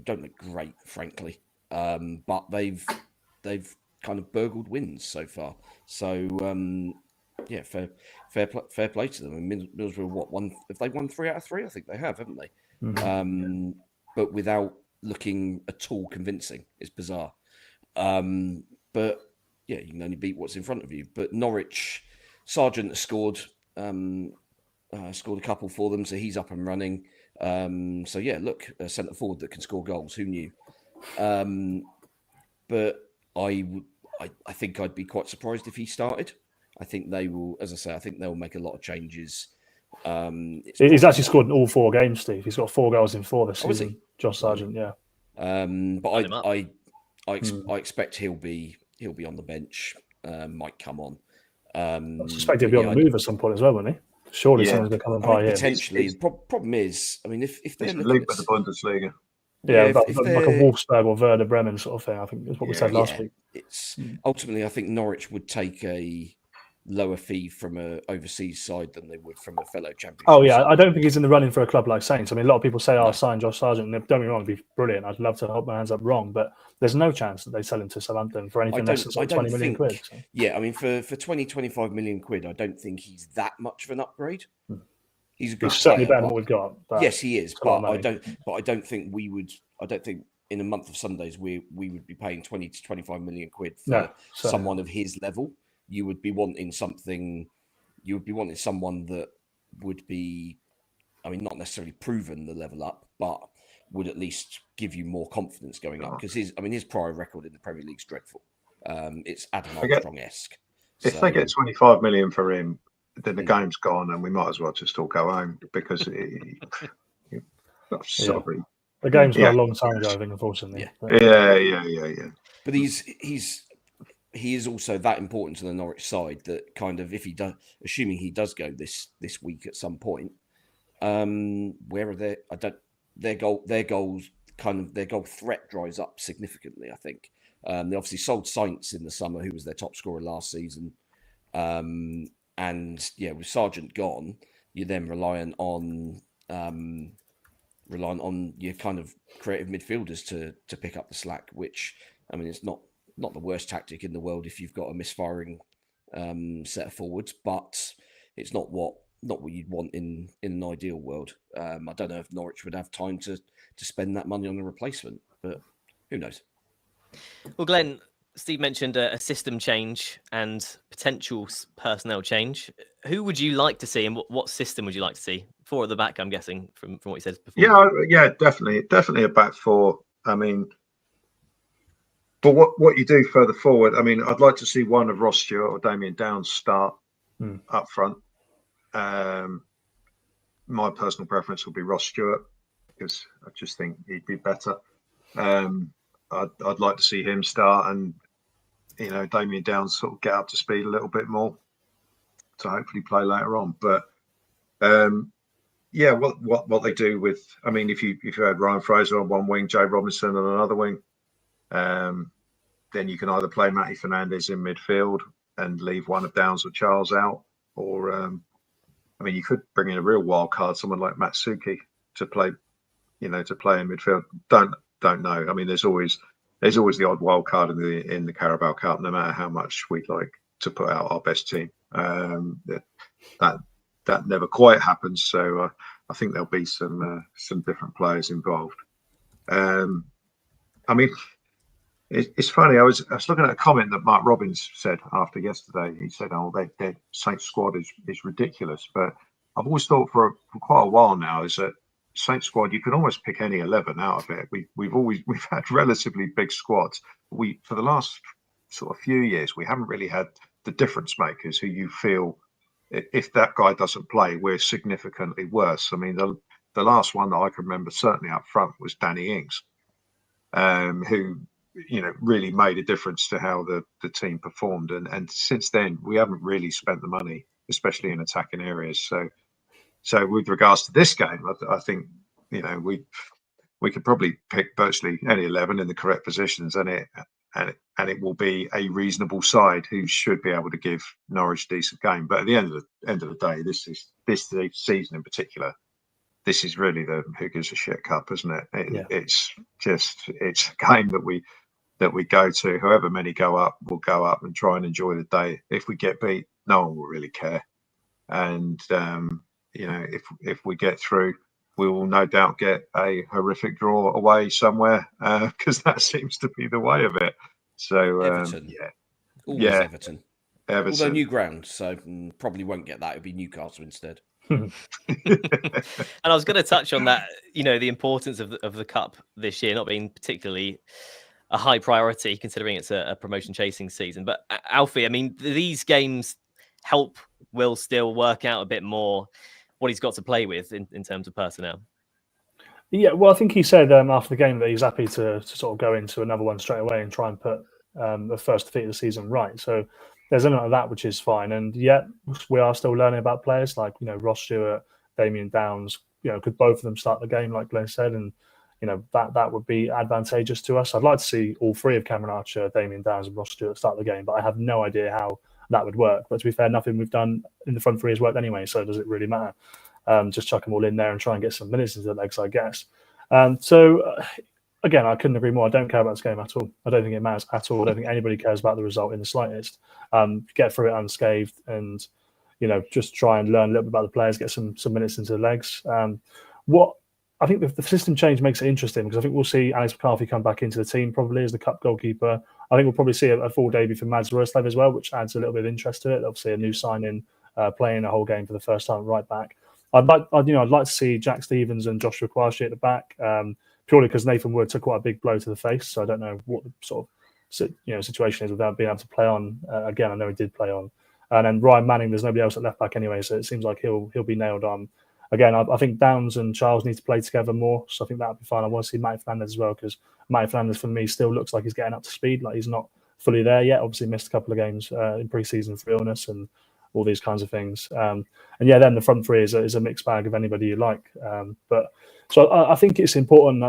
don't look great, frankly. But they've kind of burgled wins so far. So fair play to them. And Middlesbrough, if they won 3 out of 3? I think they have, haven't they? Mm-hmm. But without looking at all convincing. It's bizarre. But yeah, you can only beat what's in front of you. But Norwich, Sargent scored a couple for them, so he's up and running. So yeah, look, a centre forward that can score goals. Who knew? But I think I'd be quite surprised if he started. I think they will, as I say, I think they'll make a lot of changes. He's actually scored in all 4 games, Steve. He's got 4 goals in 4 this season. Josh Sargent, yeah. But I expect he'll be on the bench. Might come on. I suspect he'll be on the move at some point as well, won't he? Surely someone's going to come and buy him. Potentially. The problem is, I mean, if they're linked with the Bundesliga. Yeah, like a Wolfsburg or Werder Bremen sort of thing. I think is what we said last week. It's ultimately, I think Norwich would take a lower fee from an overseas side than they would from a fellow championship. Oh yeah, I don't think he's in the running for a club like Saints. I mean, a lot of people say, "I'll sign Josh Sargent." And don't be wrong, it'd be brilliant. I'd love to hold my hands up wrong, but there's no chance that they sell him to Southampton for anything less than 20 million quid. So. Yeah, I mean, for 20-25 million quid, I don't think he's that much of an upgrade. He's a good player, certainly better than what we've got. Yes, he is, but I don't think we would. I don't think in a month of Sundays we would be paying 20 to 25 million quid for someone of his level. You would be wanting something. You would be wanting someone that would be, I mean, not necessarily proven the level up, but would at least give you more confidence going up, because his prior record in the Premier League is dreadful. It's Adam Armstrong-esque. If they get 25 million for him, then the game's gone, and we might as well just all go home because sorry. The game's got a long time ago, I think, unfortunately. Yeah. But he is also that important to the Norwich side that kind of, if he does, assuming he does go this week at some point, where are their goal threat dries up significantly, I think. They obviously sold Saints in the summer, who was their top scorer last season. And with Sargent gone, you're then reliant on your kind of creative midfielders to pick up the slack, which, I mean, it's not the worst tactic in the world if you've got a misfiring set of forwards, but it's not what you'd want in an ideal world. I don't know if Norwich would have time to spend that money on a replacement, but who knows? Well, Glenn, Steve mentioned a system change and potential personnel change. Who would you like to see, and what system would you like to see? Four at the back, I'm guessing, from what you said before. Yeah, definitely a back four. I mean, but what you do further forward, I mean, I'd like to see one of Ross Stewart or Damien Downs start up front. My personal preference would be Ross Stewart, because I just think he'd be better. I'd like to see him start, and Damien Downs sort of get up to speed a little bit more to hopefully play later on. But what they do with, I mean, if you had Ryan Fraser on one wing, Jay Robinson on another wing, then you can either play Matty Fernandez in midfield and leave one of Downs or Charles out, or I mean, you could bring in a real wild card, someone like Matsuki to play in midfield. Don't know. I mean, there's always the odd wild card in the Carabao Cup, no matter how much we'd like to put out our best team. That never quite happens. So I think there'll be some different players involved. I mean, it's funny. I was looking at a comment that Mark Robbins said after yesterday. He said, "Oh, their Saints squad is ridiculous." But I've always thought for quite a while now is that Saints squad, you can almost pick any 11 out of it. We've had relatively big squads. For the last sort of few years, we haven't really had the difference makers who you feel, if that guy doesn't play, we're significantly worse. I mean, the last one that I can remember certainly up front was Danny Ings, who really made a difference to how the team performed. And since then, we haven't really spent the money, especially in attacking areas. So with regards to this game, I think we could probably pick virtually any 11 in the correct positions, and it will be a reasonable side who should be able to give Norwich a decent game. But at the end of the day, this season in particular, this is really the who gives a shit cup, isn't it? It's a game that we go to. However many go up, we'll go up and try and enjoy the day. If we get beat, no one will really care. And if we get through, we will no doubt get a horrific draw away somewhere, because that seems to be the way of it. So Everton. Everton. Although new ground, so probably won't get that. It'll be Newcastle instead. And I was going to touch on that, the importance of the cup this year not being particularly a high priority, considering it's a promotion chasing season. But Alfie, I mean, these games help Will still work out a bit more what he's got to play with in terms of personnel. Yeah, well, I think he said after the game that he's happy to sort of go into another one straight away and try and put the first defeat of the season right. So there's a lot of that, which is fine. And yet we are still learning about players like, Ross Stewart, Damien Downs. Could both of them start the game, like Glenn said, and that would be advantageous to us. I'd like to see all three of Cameron Archer, Damien Downs, and Ross Stewart start the game, but I have no idea how that would work. But to be fair, nothing we've done in the front three has worked anyway, so does it really matter? Just chuck them all in there and try and get some minutes into the legs, I guess. Again, I couldn't agree more. I don't care about this game at all. I don't think it matters at all. I don't think anybody cares about the result in the slightest. Get through it unscathed and, just try and learn a little bit about the players, get some minutes into the legs. What I think the system change makes it interesting, because I think we'll see Alex McCarthy come back into the team probably as the cup goalkeeper. I think we'll probably see a full debut for Mads Roeslev as well, which adds a little bit of interest to it. Obviously, a new sign-in playing a whole game for the first time right back. I'd like to see Jack Stevens and Joshua Kwashi at the back. purely because Nathan Wood took quite a big blow to the face. So I don't know what the sort of situation is without being able to play on. Again, I know he did play on. And then Ryan Manning, there's nobody else at left back anyway, so it seems like he'll be nailed on. Again, I think Downs and Charles need to play together more, so I think that'll be fine. I want to see Matty Fernandez as well, because Matty Fernandez for me still looks like he's getting up to speed. Like, he's not fully there yet. Obviously missed a couple of games in pre-season for illness and all these kinds of things. And yeah, then the front three is a mixed bag of anybody you like. But so I think it's important.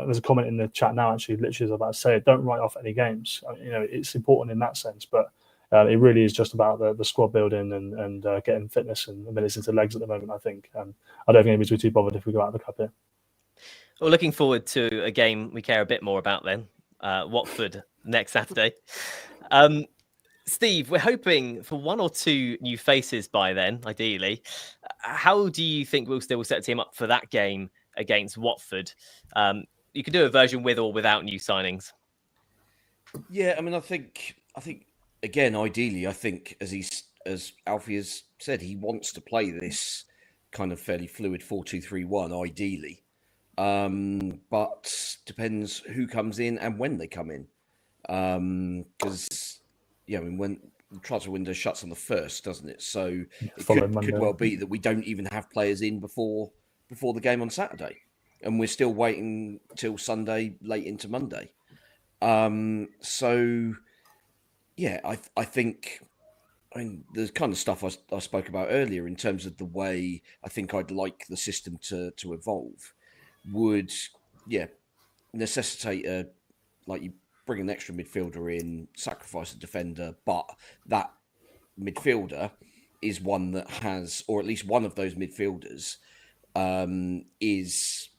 There's a comment in the chat now, actually, literally is about to say it. Don't write off any games. It's important in that sense, but it really is just about the squad building and getting fitness and minutes into legs at the moment, I think. I don't think anybody's too bothered if we go out of the cup here. Well, looking forward to a game we care a bit more about then. Watford next Saturday. Steve, we're hoping for 1 or 2 new faces by then, ideally. How do you think we'll still set the team up for that game against Watford? You could do a version with or without new signings. Yeah, I mean, I think again, ideally, I think as Alfie has said, he wants to play this kind of fairly fluid 4-2-3-1, ideally. But depends who comes in and when they come in. Because when the transfer window shuts on the 1st, doesn't it? So it could well be that we don't even have players in before the game on Saturday, and we're still waiting till Sunday, late into Monday. So yeah, I think the kind of stuff I spoke about earlier in terms of the way I think I'd like the system to evolve would necessitate you bring an extra midfielder in, sacrifice a defender, but that midfielder is one that has, or at least one of those midfielders is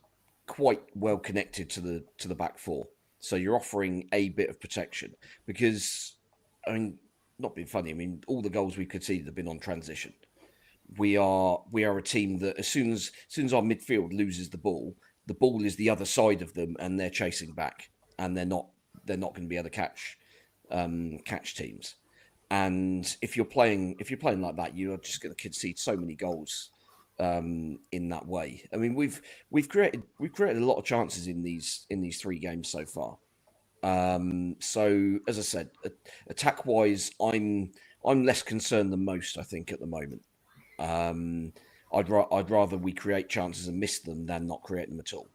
quite well connected to the back four. So you're offering a bit of protection because, not being funny, all the goals we conceded have been on transition. We are a team that as soon as our midfield loses the ball is the other side of them and they're chasing back, and they're not going to be able to catch teams. And if you're playing like that, you are just going to concede so many goals in that way. We've created a lot of chances in these 3 games so far. So as I said, attack wise, I'm less concerned than most, I think, at the moment. I'd rather we create chances and miss them than not create them at all.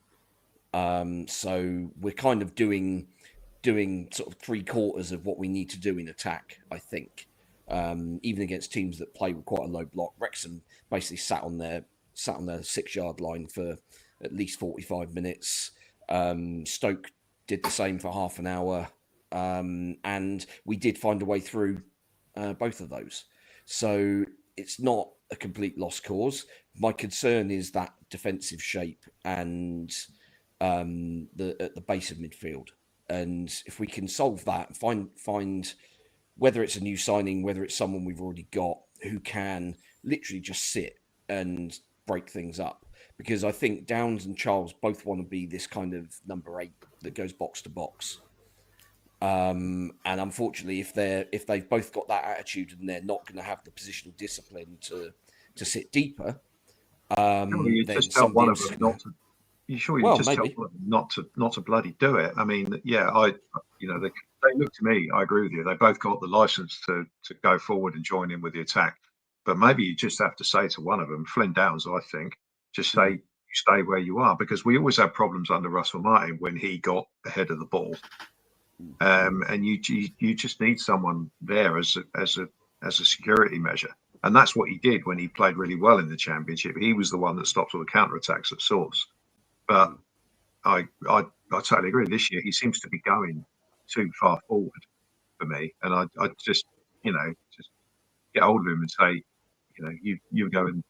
So we're kind of doing sort of 3/4 of what we need to do in attack, I think. Even against teams that play with quite a low block. Wrexham basically sat on their 6-yard line for at least 45 minutes. Stoke did the same for half an hour. And we did find a way through both of those. So it's not a complete lost cause. My concern is that defensive shape and at the base of midfield. And if we can solve that, find whether it's a new signing, whether it's someone we've already got who can literally just sit and break things up. Because I think Downs and Charles both want to be this kind of number 8 that goes box to box. And unfortunately, if they've both got that attitude and they're not going to have the positional discipline to sit deeper, you then just tell one of them not to. You sure you just maybe. tell one of them not to bloody do it? They look to me. I agree with you. They both got the license to go forward and join in with the attack, but maybe you just have to say to one of them, Flynn Downs, I think, just say you stay where you are, because we always had problems under Russell Martin when he got ahead of the ball. And you just need someone there as a security measure, and that's what he did when he played really well in the Championship. He was the one that stopped all the counter attacks at source. But I totally agree. This year he seems to be going too far forward for me, and I just get hold of him and say, you go and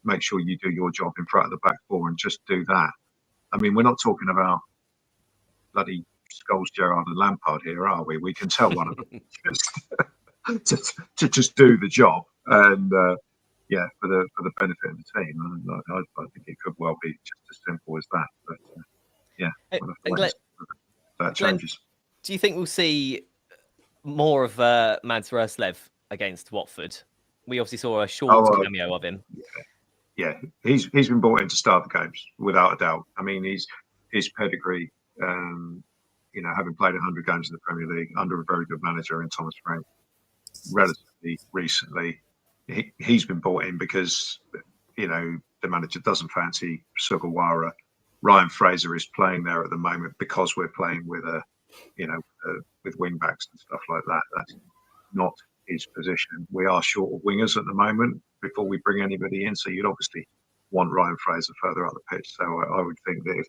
make sure you do your job in front of the back four and just do that. We're not talking about bloody Scholes, Gerrard and Lampard here, are we? We can tell one of them to just do the job, and for the benefit of the team. And I think it could well be just as simple as that. But that changes. Do you think we'll see more of Mads Roeslev against Watford? We obviously saw a short cameo of him. Yeah, he's been brought in to start the games without a doubt. his pedigree, having played 100 games in the Premier League under a very good manager in Thomas Frank, relatively recently, he's been brought in because, the manager doesn't fancy Sugawara. Ryan Fraser is playing there at the moment because we're playing with with wing backs and stuff like that. That's not his position. We are short of wingers at the moment before we bring anybody in. So you'd obviously want Ryan Fraser further up the pitch. So I would think that if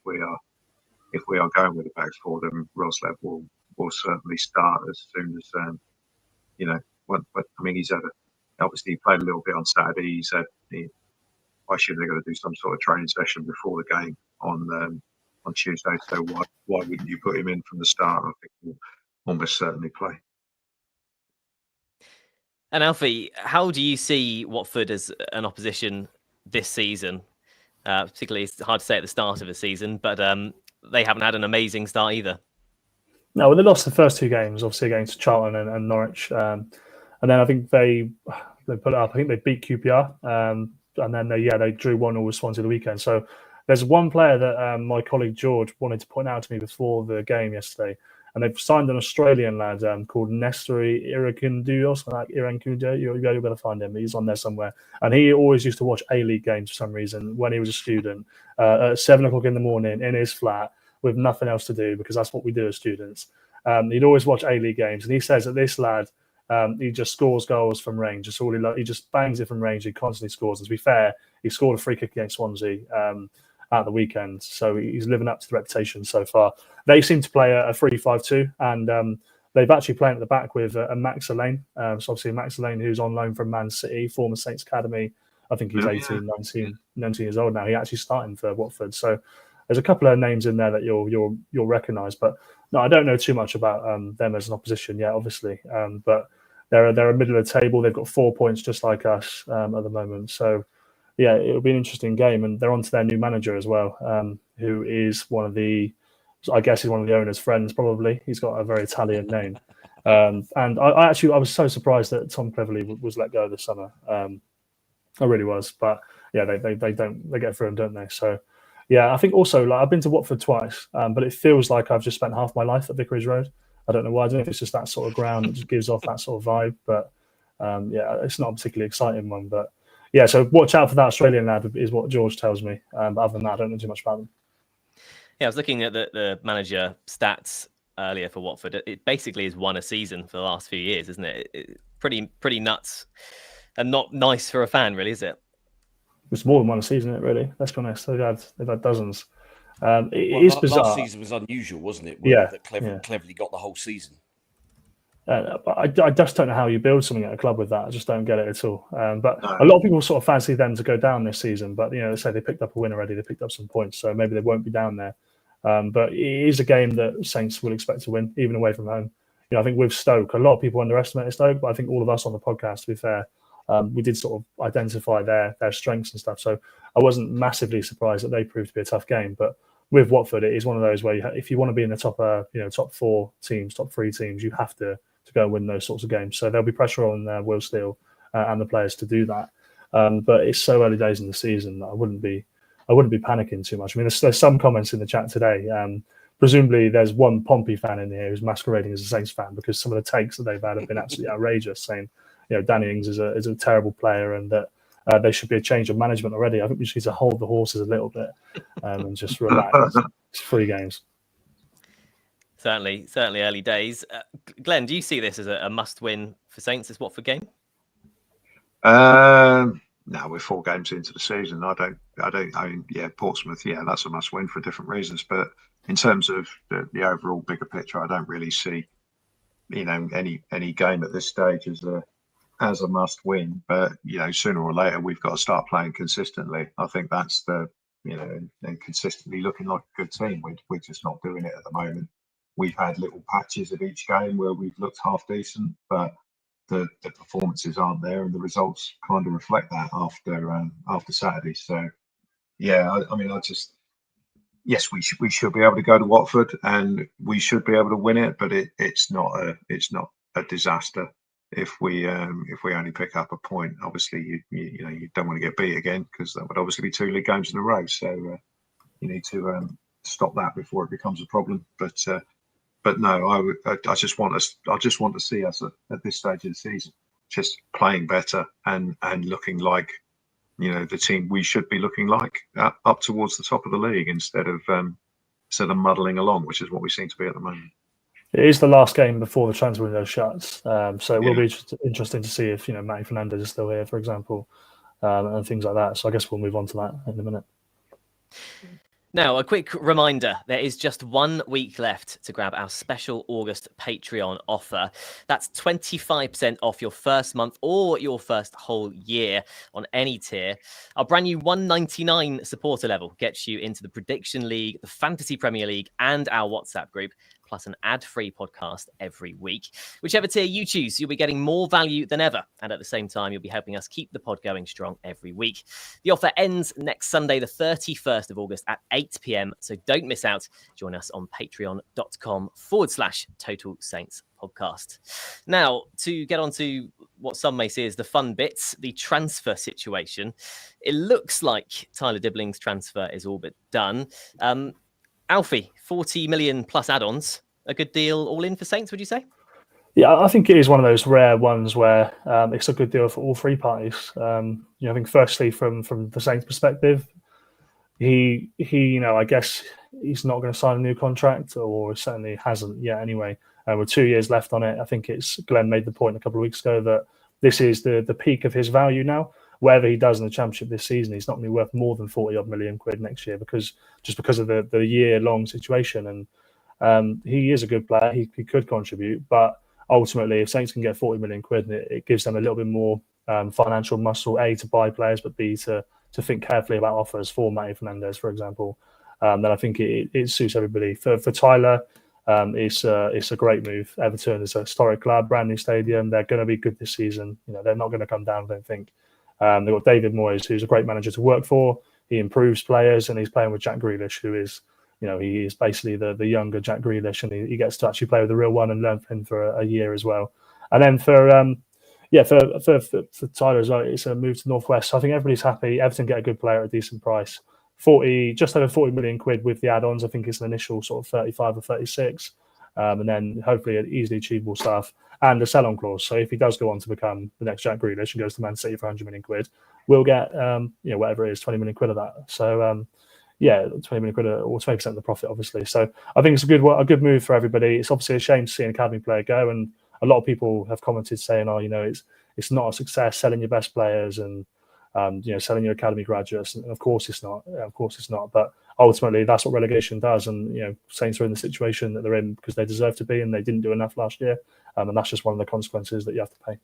we are going with the backs four, then Roeslev will certainly start as soon as he's obviously he played a little bit on Saturday. He said why shouldn't they got to do some sort of training session before the game on Tuesday? So why wouldn't you put him in from the start? I think he'll almost certainly play. And Alfie, how do you see Watford as an opposition this season? Particularly, it's hard to say at the start of the season, but they haven't had an amazing start either. No, well, they lost the first 2 games, obviously against Charlton and Norwich, and then I think they put it up. I think they beat QPR, and then they drew 1-1 with Swansea the weekend. So there's one player that my colleague George wanted to point out to me before the game yesterday, and they've signed an Australian lad called Nestori Irakundu or something like Irakundu. You'll be able to find him. He's on there somewhere. And he always used to watch A-League games for some reason when he was a student at 7 o'clock in the morning in his flat with nothing else to do, because that's what we do as students. He'd always watch A-League games. And he says that this lad, he just scores goals from range. That's all he just bangs it from range. He constantly scores. And to be fair, he scored a free kick against Swansea at the weekend. So he's living up to the reputation so far. They seem to play a 3-5-2, and they've actually played at the back with a Max Lane. So obviously Max Lane, who's on loan from Man City, former Saints Academy. I think he's 19 years old now. He actually starting for Watford. So there's a couple of names in there that you'll recognise. But no, I don't know too much about them as an opposition yet, obviously. But they're a middle of the table. They've got 4 points just like us at the moment. So yeah, it'll be an interesting game, and they're on to their new manager as well, who is one of the owner's friends, probably. He's got a very Italian name. And I was so surprised that Tom Cleverley was let go this summer. I really was. But yeah, they get through him, don't they? So yeah, I think also, I've been to Watford twice, but it feels like I've just spent half my life at Vicarage Road. I don't know why. I don't know if it's just that sort of ground that just gives off that sort of vibe. But it's not a particularly exciting one. But yeah, so watch out for that Australian lad is what George tells me. But other than that, I don't know too much about them. Yeah, I was looking at the manager stats earlier for Watford. It basically has won a season for the last few years, isn't it? Pretty nuts, and not nice for a fan, really, is it? It's more than one season, isn't it? Really, let's be honest. They've had dozens. It is bizarre. Last season was unusual, wasn't it? That Cleverley got the whole season. But I just don't know how you build something at a club with that. I just don't get it at all. But a lot of people sort of fancy them to go down this season. But they say they picked up a win already. They picked up some points, so maybe they won't be down there. But it is a game that Saints will expect to win, even away from home. I think with Stoke, a lot of people underestimated Stoke, but I think all of us on the podcast, to be fair, we did sort of identify their strengths and stuff. So I wasn't massively surprised that they proved to be a tough game. But with Watford, it is one of those where if you want to be in the top 4 teams, top 3 teams, you have to go and win those sorts of games. So there'll be pressure on Will Steele and the players to do that. But it's so early days in the season that I wouldn't be panicking too much. I mean, there's some comments in the chat today. Presumably, there's one Pompey fan in here who's masquerading as a Saints fan because some of the takes that they've had have been absolutely outrageous, saying, Danny Ings is a terrible player and that there should be a change of management already. I think we just need to hold the horses a little bit and just relax. It's 3 games. Certainly early days. Glenn, do you see this as a must-win for Saints, this Watford game? No, we're 4 games into the season. Portsmouth, that's a must-win for different reasons. But in terms of the overall bigger picture, I don't really see, any game at this stage as a must-win. But sooner or later we've got to start playing consistently. I think that's and consistently looking like a good team. We're just not doing it at the moment. We've had little patches of each game where we've looked half decent, but the performances aren't there, and the results kind of reflect that after Saturday. So, yes, we should be able to go to Watford and we should be able to win it, but it's not a disaster if we only pick up a point. Obviously, you don't want to get beat again because that would obviously be 2 league games in a row. So you need to stop that before it becomes a problem. But no, I just want to see us at this stage of the season just playing better and looking like, the team we should be looking like, up towards the top of the league instead of muddling along, which is what we seem to be at the moment. It is the last game before the transfer window shuts, so it will be interesting to see if Matty Fernandez is still here, for example, and things like that. So I guess we'll move on to that in a minute. Now, a quick reminder, there is just 1 week left to grab our special August Patreon offer. That's 25% off your first month or your first whole year on any tier. Our brand new $1.99 supporter level gets you into the Prediction League, the Fantasy Premier League, and our WhatsApp group, plus an ad-free podcast every week. Whichever tier you choose, you'll be getting more value than ever. And at the same time, you'll be helping us keep the pod going strong every week. The offer ends next Sunday, the 31st of August at 8 p.m. So don't miss out. Join us on patreon.com/Total Saints podcast. Now, to get on to what some may see as the fun bits, the transfer situation. It looks like Tyler Dibling's transfer is all but done. Alfie, 40 million plus add-ons, a good deal all in for Saints, would you say? Yeah, I think it is one of those rare ones where it's a good deal for all three parties. I think firstly from the Saints' perspective, he I guess he's not going to sign a new contract, or certainly hasn't yet anyway. With 2 years left on it, I think Glen made the point a couple of weeks ago that this is the peak of his value now. Whatever he does in the Championship this season, he's not going to be worth more than 40-odd million quid next year because of the year-long situation. And he is a good player. He could contribute, but ultimately, if Saints can get 40 million quid, it gives them a little bit more financial muscle, A, to buy players, but B, to think carefully about offers for Matty Fernandez, for example. Then I think it suits everybody. For Tyler, it's a great move. Everton is a historic club, brand new stadium. They're going to be good this season. They're not going to come down, I don't think. They've got David Moyes, who's a great manager to work for. He improves players, and he's playing with Jack Grealish, who is, he is basically the younger Jack Grealish, and he gets to actually play with the real one and learn from him for a year as well. And then for Tyler as well, it's a move to Northwest. So I think everybody's happy. Everton get a good player at a decent price. Just over 40 million quid with the add-ons. I think it's an initial sort of 35 or 36. And then hopefully an easily achievable stuff and a sell-on clause. So if he does go on to become the next Jack Grealish and goes to Man City for 100 million quid, we'll get whatever it is, 20 million quid of that. So 20 million quid or 20% of the profit, obviously. So I think it's a good move for everybody. It's obviously a shame to see an academy player go, and a lot of people have commented saying, it's not a success selling your best players and selling your academy graduates. And of course it's not. But ultimately, that's what relegation does. And Saints are in the situation that they're in because they deserve to be, and they didn't do enough last year. And that's just one of the consequences that you have to pay.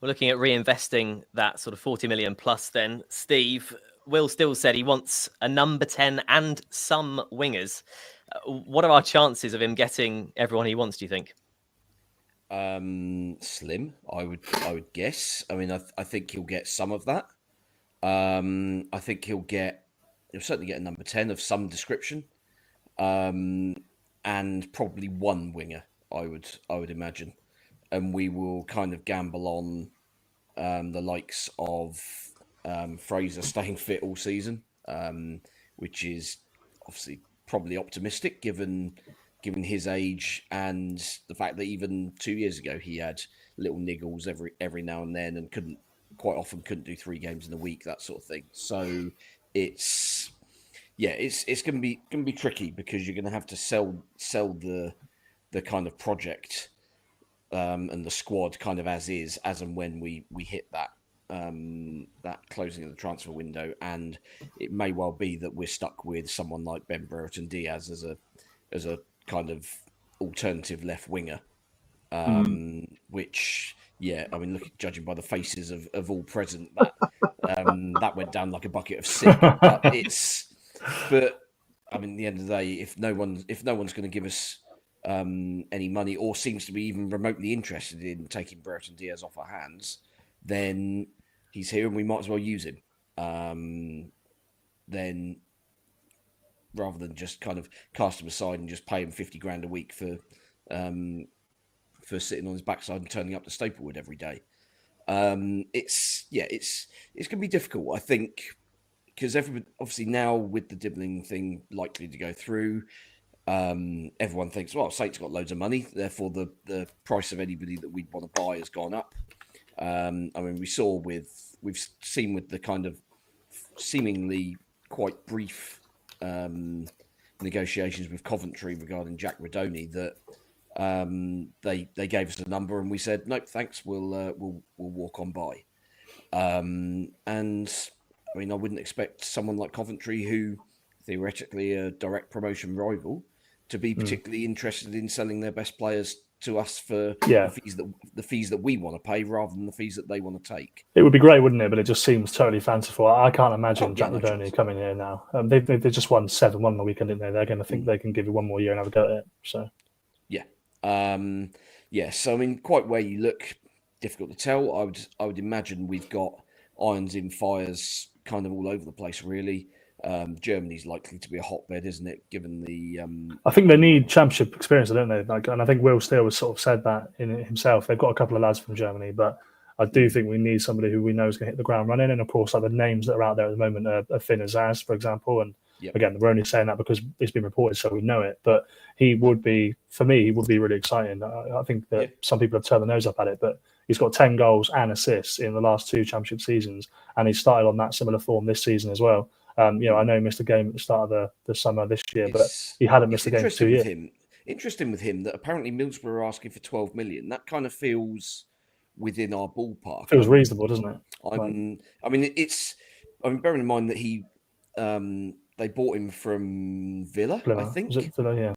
We're looking at reinvesting that sort of 40 million plus. Then Steve, Will still said he wants a number 10 and some wingers. What are our chances of him getting everyone he wants, do you think? Slim, I would guess. I mean, I think he'll get some of that. I think he'll certainly get a number 10 of some description, and probably one winger. I would imagine, and we will kind of gamble on the likes of Fraser staying fit all season, which is obviously probably optimistic given his age and the fact that even 2 years ago he had little niggles every now and then and couldn't do 3 games in a week, that sort of thing. So it's going to be tricky because you're going to have to sell the kind of project and the squad kind of as and when we hit that closing of the transfer window, and it may well be that we're stuck with someone like Ben Brereton Diaz as a kind of alternative left winger, which judging by the faces of all present, that went down like a bucket of sick. But at the end of the day, if no one's going to give us any money or seems to be even remotely interested in taking Brereton Diaz off our hands, then he's here and we might as well use him. Then rather than just kind of cast him aside and just pay him 50 grand a week for sitting on his backside and turning up to Staplewood every day. It's going to be difficult. I think because everybody, obviously now with the Dibling thing likely to go through, everyone thinks, well, Saints got loads of money, therefore the price of anybody that we'd want to buy has gone up. I mean, we've seen with the kind of seemingly quite brief negotiations with Coventry regarding Jack Redoni that they gave us a number and we said nope, thanks, we'll walk on by. And I mean, I wouldn't expect someone like Coventry, who theoretically a direct promotion rival, to be particularly interested in selling their best players to us for the fees that we want to pay rather than the fees that they want to take. It would be great, wouldn't it? But it just seems totally fanciful. I can't imagine Jack Redoni coming here now. They just won 7-1 on the weekend, didn't they? They're going to think they can give you one more year and have a go at it. So, So I mean, quite where you look, difficult to tell. I would imagine we've got irons in fires kind of all over the place, really. Germany's likely to be a hotbed, isn't it? Given the, I think they need championship experience, don't they? And I think Will Steele has sort of said that in it himself. They've got a couple of lads from Germany, but I do think we need somebody who we know is going to hit the ground running. And of course, like the names that are out there at the moment are Finn Azaz, for example. And again, we're only saying that because it's been reported, so we know it. But he would be, for me, he would be really exciting. I think that some people have turned their nose up at it, but he's got 10 goals and assists in the last 2 championship seasons, and he started on that similar form this season as well. I know he missed a game at the start of the summer this year, but he hadn't missed a game for 2 years. Interesting with him that apparently Middlesbrough are asking for 12 million. That kind of feels within our ballpark. Feels reasonable, doesn't it? Bearing in mind that he they bought him from Villa, Plymouth. I think. Was it Villa?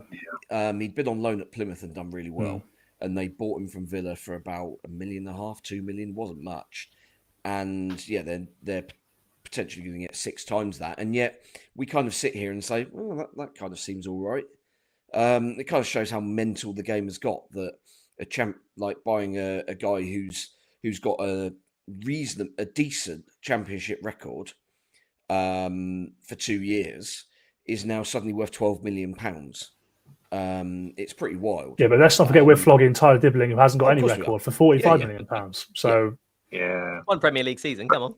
Yeah. He'd been on loan at Plymouth and done really well. And they bought him from Villa for about $1.5 million, 2 million, wasn't much. And they're potentially going to get 6 times that. And yet we kind of sit here and say, well, that kind of seems all right. It kind of shows how mental the game has got, that a champ, like buying a guy who's got a decent championship record for 2 years is now suddenly worth £12 million. It's pretty wild. Yeah, but let's not forget we're flogging Tyler Dibling, who hasn't got any record, for £45 million. So one Premier League season. Come on.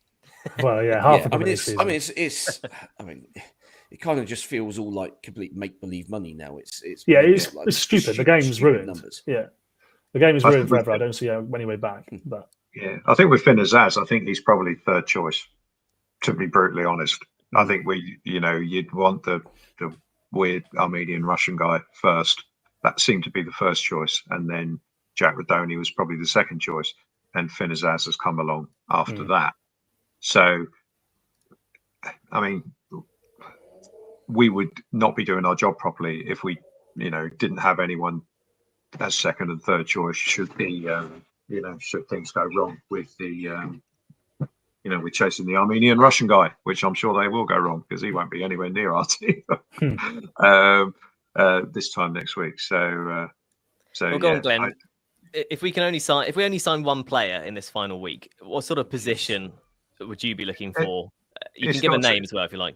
Well, half a Premier League season. It kind of just feels all like complete make believe money now. It's stupid. The game's ruined. Numbers. Yeah, the game is ruined forever. I don't see any way back. But I think with Finn Azaz, I think he's probably third choice. To be brutally honest, I think you'd want the weird Armenian Russian guy first. That seemed to be the first choice, and then Jack Redoni was probably the second choice, and Finn Azaz has come along after that. So, I mean, we would not be doing our job properly if we, didn't have anyone as second and third choice. Should should things go wrong with the, we're chasing the Armenian Russian guy, which I'm sure they will go wrong because he won't be anywhere near our team this time next week. So go on, Glenn. If we only sign one player in this final week, what sort of position would you be looking for? You can give a name as well if you like.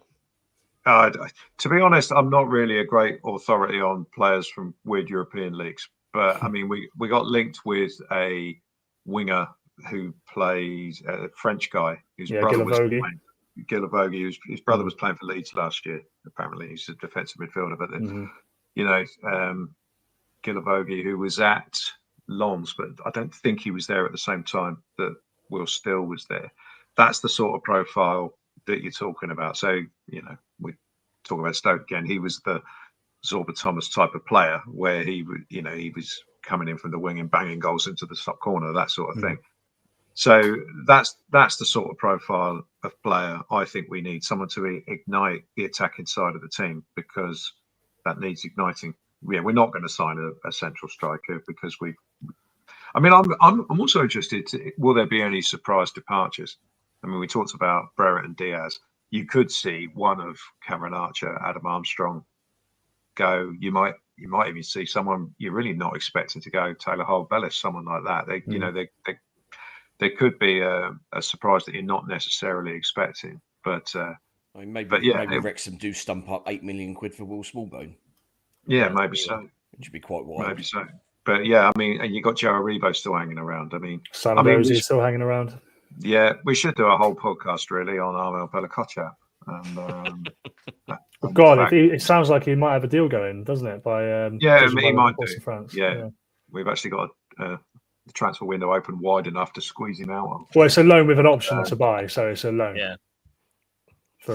To be honest, I'm not really a great authority on players from weird European leagues, but I mean, we got linked with a winger who plays a French guy whose brother was playing. Guilavogui, his brother was playing for Leeds last year. Apparently, he's a defensive midfielder. But then, Guilavogui, who was at Lens, but I don't think he was there at the same time that Will Steele was there. That's the sort of profile that you're talking about. So, we talk about Stoke again. He was the Zorba Thomas type of player where he was coming in from the wing and banging goals into the top corner, that sort of thing. So that's the sort of profile of player I think we need. Someone to ignite the attacking side of the team, because that needs igniting. Yeah, we're not going to sign a central striker because I'm also interested. Will there be any surprise departures? I mean, we talked about Brereton and Diaz. You could see one of Cameron Archer, Adam Armstrong go. You might even see someone you're really not expecting to go, Taylor Harwood-Bellis, someone like that. There could be a surprise that you're not necessarily expecting. But maybe Wrexham do stump up £8 million for Will Smallbone. Yeah, maybe so. It should be quite wild. Maybe so. But yeah, I mean, and you got Joe Aribo still hanging around. Rosie still hanging around. Yeah, we should do a whole podcast really on Amo-Ameyaw. And, Oh, God, it sounds like he might have a deal going, doesn't it? By yeah, he might do. France. Yeah, we've actually got the transfer window open wide enough to squeeze him out. Well, it's a loan with an option to buy, so it's a loan. Yeah.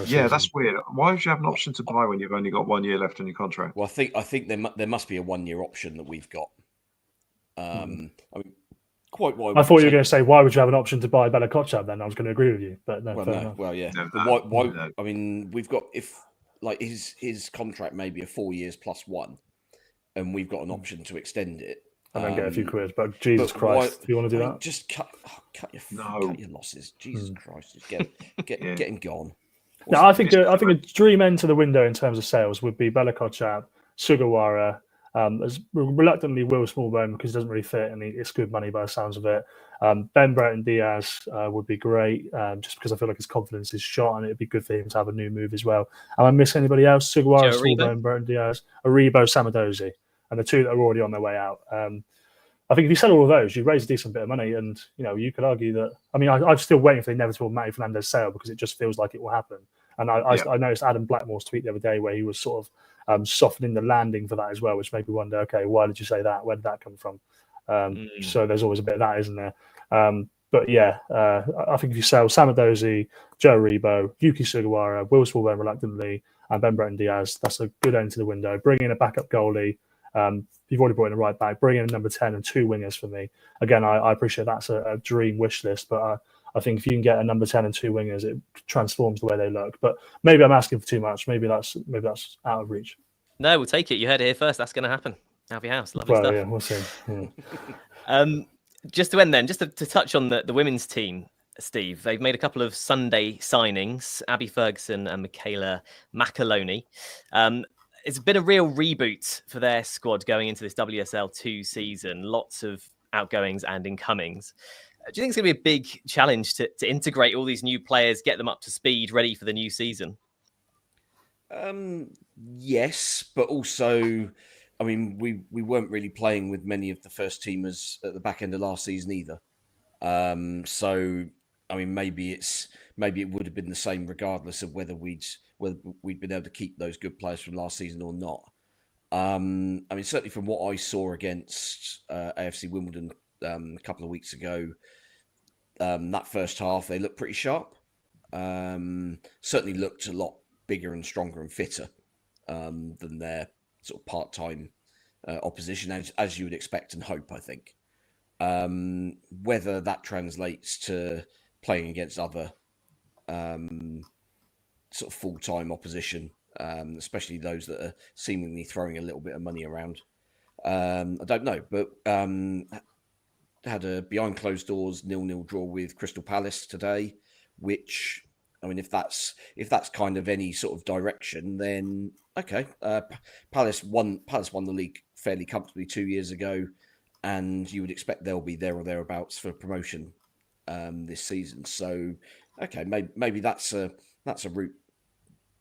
Yeah, that's weird. Why would you have an option to buy when you've only got 1 year left on your contract? Well, I think there must be a 1 year option that we've got. I mean, quite why. I thought you were going to say, why would you have an option to buy Bella Kotchap? Then I was going to agree with you, but no. Well, yeah. No, why? I mean, we've got his contract may be a 4 years plus one, and we've got an option to extend it. And then get a few quid. But Jesus Christ, do you want to do that? Just cut your losses. Jesus Christ, just get him gone. No, I think a dream end to the window in terms of sales would be Bella Kotchap, Sugawara, as reluctantly Will Smallbone because he doesn't really fit and it's good money by the sounds of it. Ben Brereton Diaz would be great just because I feel like his confidence is shot and it'd be good for him to have a new move as well. Am I missing anybody else? Sugawara, Smallbone, Brereton Diaz, Aribo, Samadozi, and the two that are already on their way out. I think if you sell all of those, you raise a decent bit of money, and you could argue that. I mean, I'm still waiting for the inevitable Matty Fernandez sale because it just feels like it will happen. And I noticed Adam Blackmore's tweet the other day where he was sort of softening the landing for that as well, which made me wonder, okay, why did you say that? Where did that come from? So there's always a bit of that, isn't there? But yeah, I think if you sell Samadozi, Joe Aribo, Yuki Sugawara, Will Smallbone reluctantly, and Ben Brereton Diaz, that's a good end to the window. Bring in a backup goalie. You've already brought in a right back. Bring in a number 10 and two wingers for me. Again, I appreciate that's a dream wish list, but I think if you can get a number 10 and two wingers, it transforms the way they look. But maybe I'm asking for too much. Maybe that's out of reach. No, we'll take it. You heard it here first. That's going to happen. Alfie House, lovely stuff. Yeah, we'll see. Yeah. Just to end then, just to touch on the women's team, Steve, they've made a couple of Sunday signings, Abby Ferguson and Michaela McAloney. It's been a real reboot for their squad going into this WSL 2 season. Lots of outgoings and incomings. Do you think it's going to be a big challenge to integrate all these new players, get them up to speed, ready for the new season? Yes, but also, I mean, we weren't really playing with many of the first teamers at the back end of last season either. So, I mean, maybe it would have been the same regardless of whether we'd been able to keep those good players from last season or not. I mean, certainly from what I saw against AFC Wimbledon a couple of weeks ago, that first half they looked pretty sharp. Certainly looked a lot bigger and stronger and fitter than their sort of part-time opposition, as you would expect and hope, I think. Whether that translates to playing against other sort of full-time opposition, especially those that are seemingly throwing a little bit of money around, I don't know. But had a behind closed doors 0-0 draw with Crystal Palace today, which, I mean, if that's kind of any sort of direction, then okay. Palace won the league fairly comfortably 2 years ago, and you would expect they'll be there or thereabouts for promotion this season. So, okay, maybe that's a route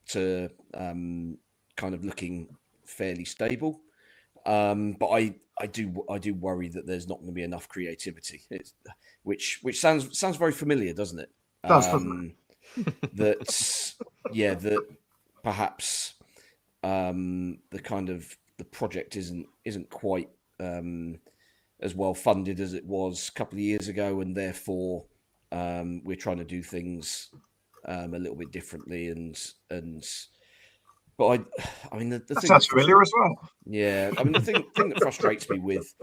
to kind of looking fairly stable. But I do worry that there's not going to be enough creativity, which sounds very familiar, doesn't it? That perhaps the kind of the project isn't quite as well funded as it was a couple of years ago, and therefore we're trying to do things a little bit differently. But I mean, the that thing sounds familiar as well. Yeah, I mean, the thing that frustrates me with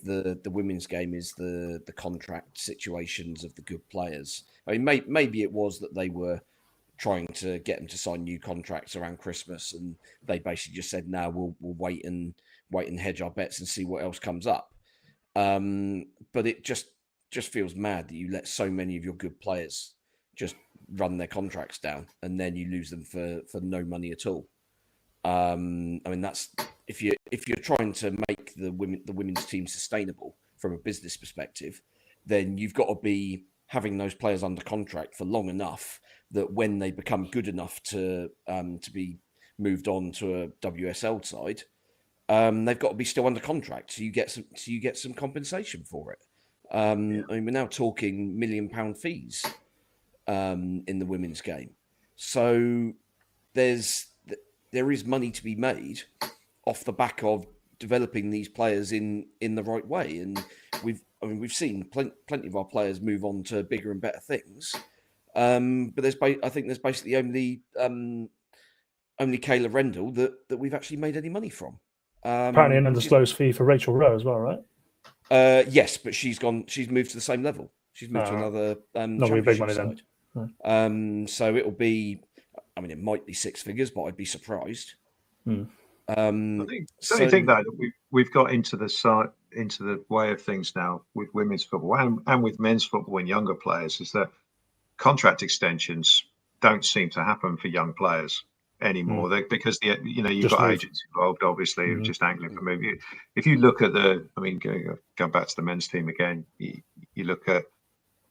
the women's game is the contract situations of the good players. I mean, maybe it was that they were trying to get them to sign new contracts around Christmas, and they basically just said, "No, we'll wait and hedge our bets and see what else comes up." But it just feels mad that you let so many of your good players just run their contracts down, and then you lose them for no money at all. I mean, that's if you're trying to make the women's team sustainable from a business perspective, then you've got to be having those players under contract for long enough that when they become good enough to be moved on to a WSL side, they've got to be still under contract. So you get some compensation for it. I mean, we're now talking £1 million fees in the women's game. So there is money to be made off the back of developing these players in the right way, and we've seen plenty of our players move on to bigger and better things. But I think there's basically only Kayla Rendell that we've actually made any money from. Apparently, an undisclosed fee for Rachel Rowe as well, right? Yes, but she's moved to the same level. She's moved to another not really big money side. Then. No. So it'll be. I mean, it might be six figures, but I'd be surprised. I think that we've got into the way of things now with women's football and with men's football and younger players, is that contract extensions don't seem to happen for young players anymore. Because you've got agents involved, obviously, just angling for moving. If you look at going back to the men's team again, you look at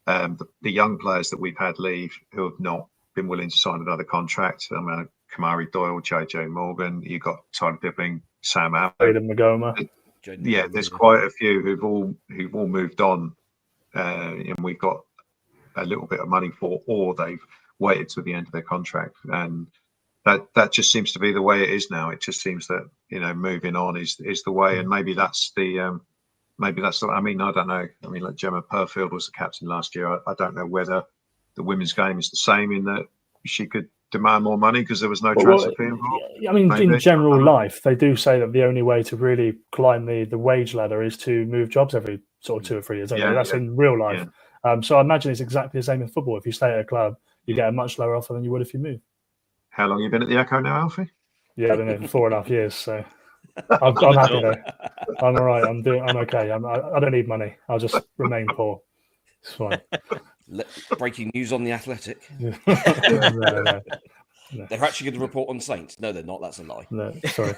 the young players that we've had leave who have not been willing to sign another contract. Kamari Doyle, JJ Morgan, you've got Tyler Dibling, Sam Aidan Magoma. There's quite a few who've all moved on, and we've got a little bit of money for, or they've waited till the end of their contract, and that just seems to be the way it is now. It just seems that moving on is the way, and maybe that's the I don't know. Like Gemma Purfield was the captain last year. I don't know whether the women's game is the same in that she could demand more money because there was no transfer fee involved. In general life, they do say that the only way to really climb the wage ladder is to move jobs every sort of 2 or 3 years. That's in real life. So I imagine it's exactly the same in football. If you stay at a club, you get a much lower offer than you would if you move. How long have you been at the Echo now, Alfie? Yeah, I've been here for 4.5 years. So I'm happy though. I'm all right. I'm okay. I don't need money. I'll just remain poor. It's fine. Breaking news on The Athletic. No. They're actually going to report on Saints. No, they're not. That's a lie. No, sorry.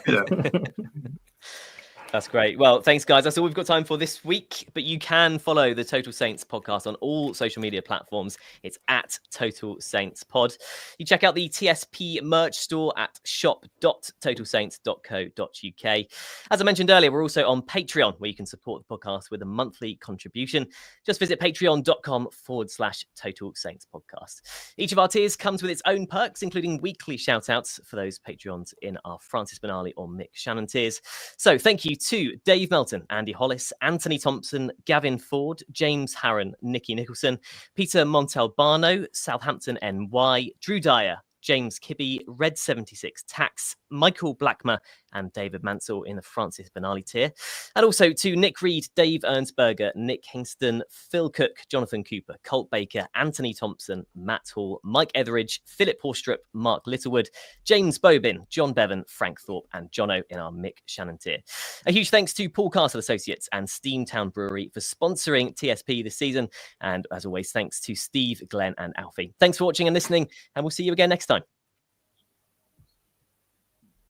That's great. Well, thanks, guys. That's all we've got time for this week. But you can follow the Total Saints podcast on all social media platforms. It's at Total Saints Pod. You check out the TSP merch store at shop.totalsaints.co.uk. As I mentioned earlier, we're also on Patreon, where you can support the podcast with a monthly contribution. Just visit patreon.com/Total Saints Podcast. Each of our tiers comes with its own perks, including weekly shout-outs for those Patreons in our Francis Benali or Mick Shannon tiers. So thank you to Dave Melton, Andy Hollis, Anthony Thompson, Gavin Ford, James Harron, Nicky Nicholson, Peter Montalbano, Southampton NY, Drew Dyer, James Kibbe, Red 76 Tax, Michael Blackmer, and David Mansell in the Francis Benali tier. And also to Nick Reed, Dave Ernstberger, Nick Hingston, Phil Cook, Jonathan Cooper, Colt Baker, Anthony Thompson, Matt Hall, Mike Etheridge, Philip Horstrup, Mark Littlewood, James Bobin, John Bevan, Frank Thorpe, and Jono in our Mick Shannon tier. A huge thanks to Paul Castle Associates and Steamtown Brewery for sponsoring TSP this season. And as always, thanks to Steve, Glenn, and Alfie. Thanks for watching and listening, and we'll see you again next time.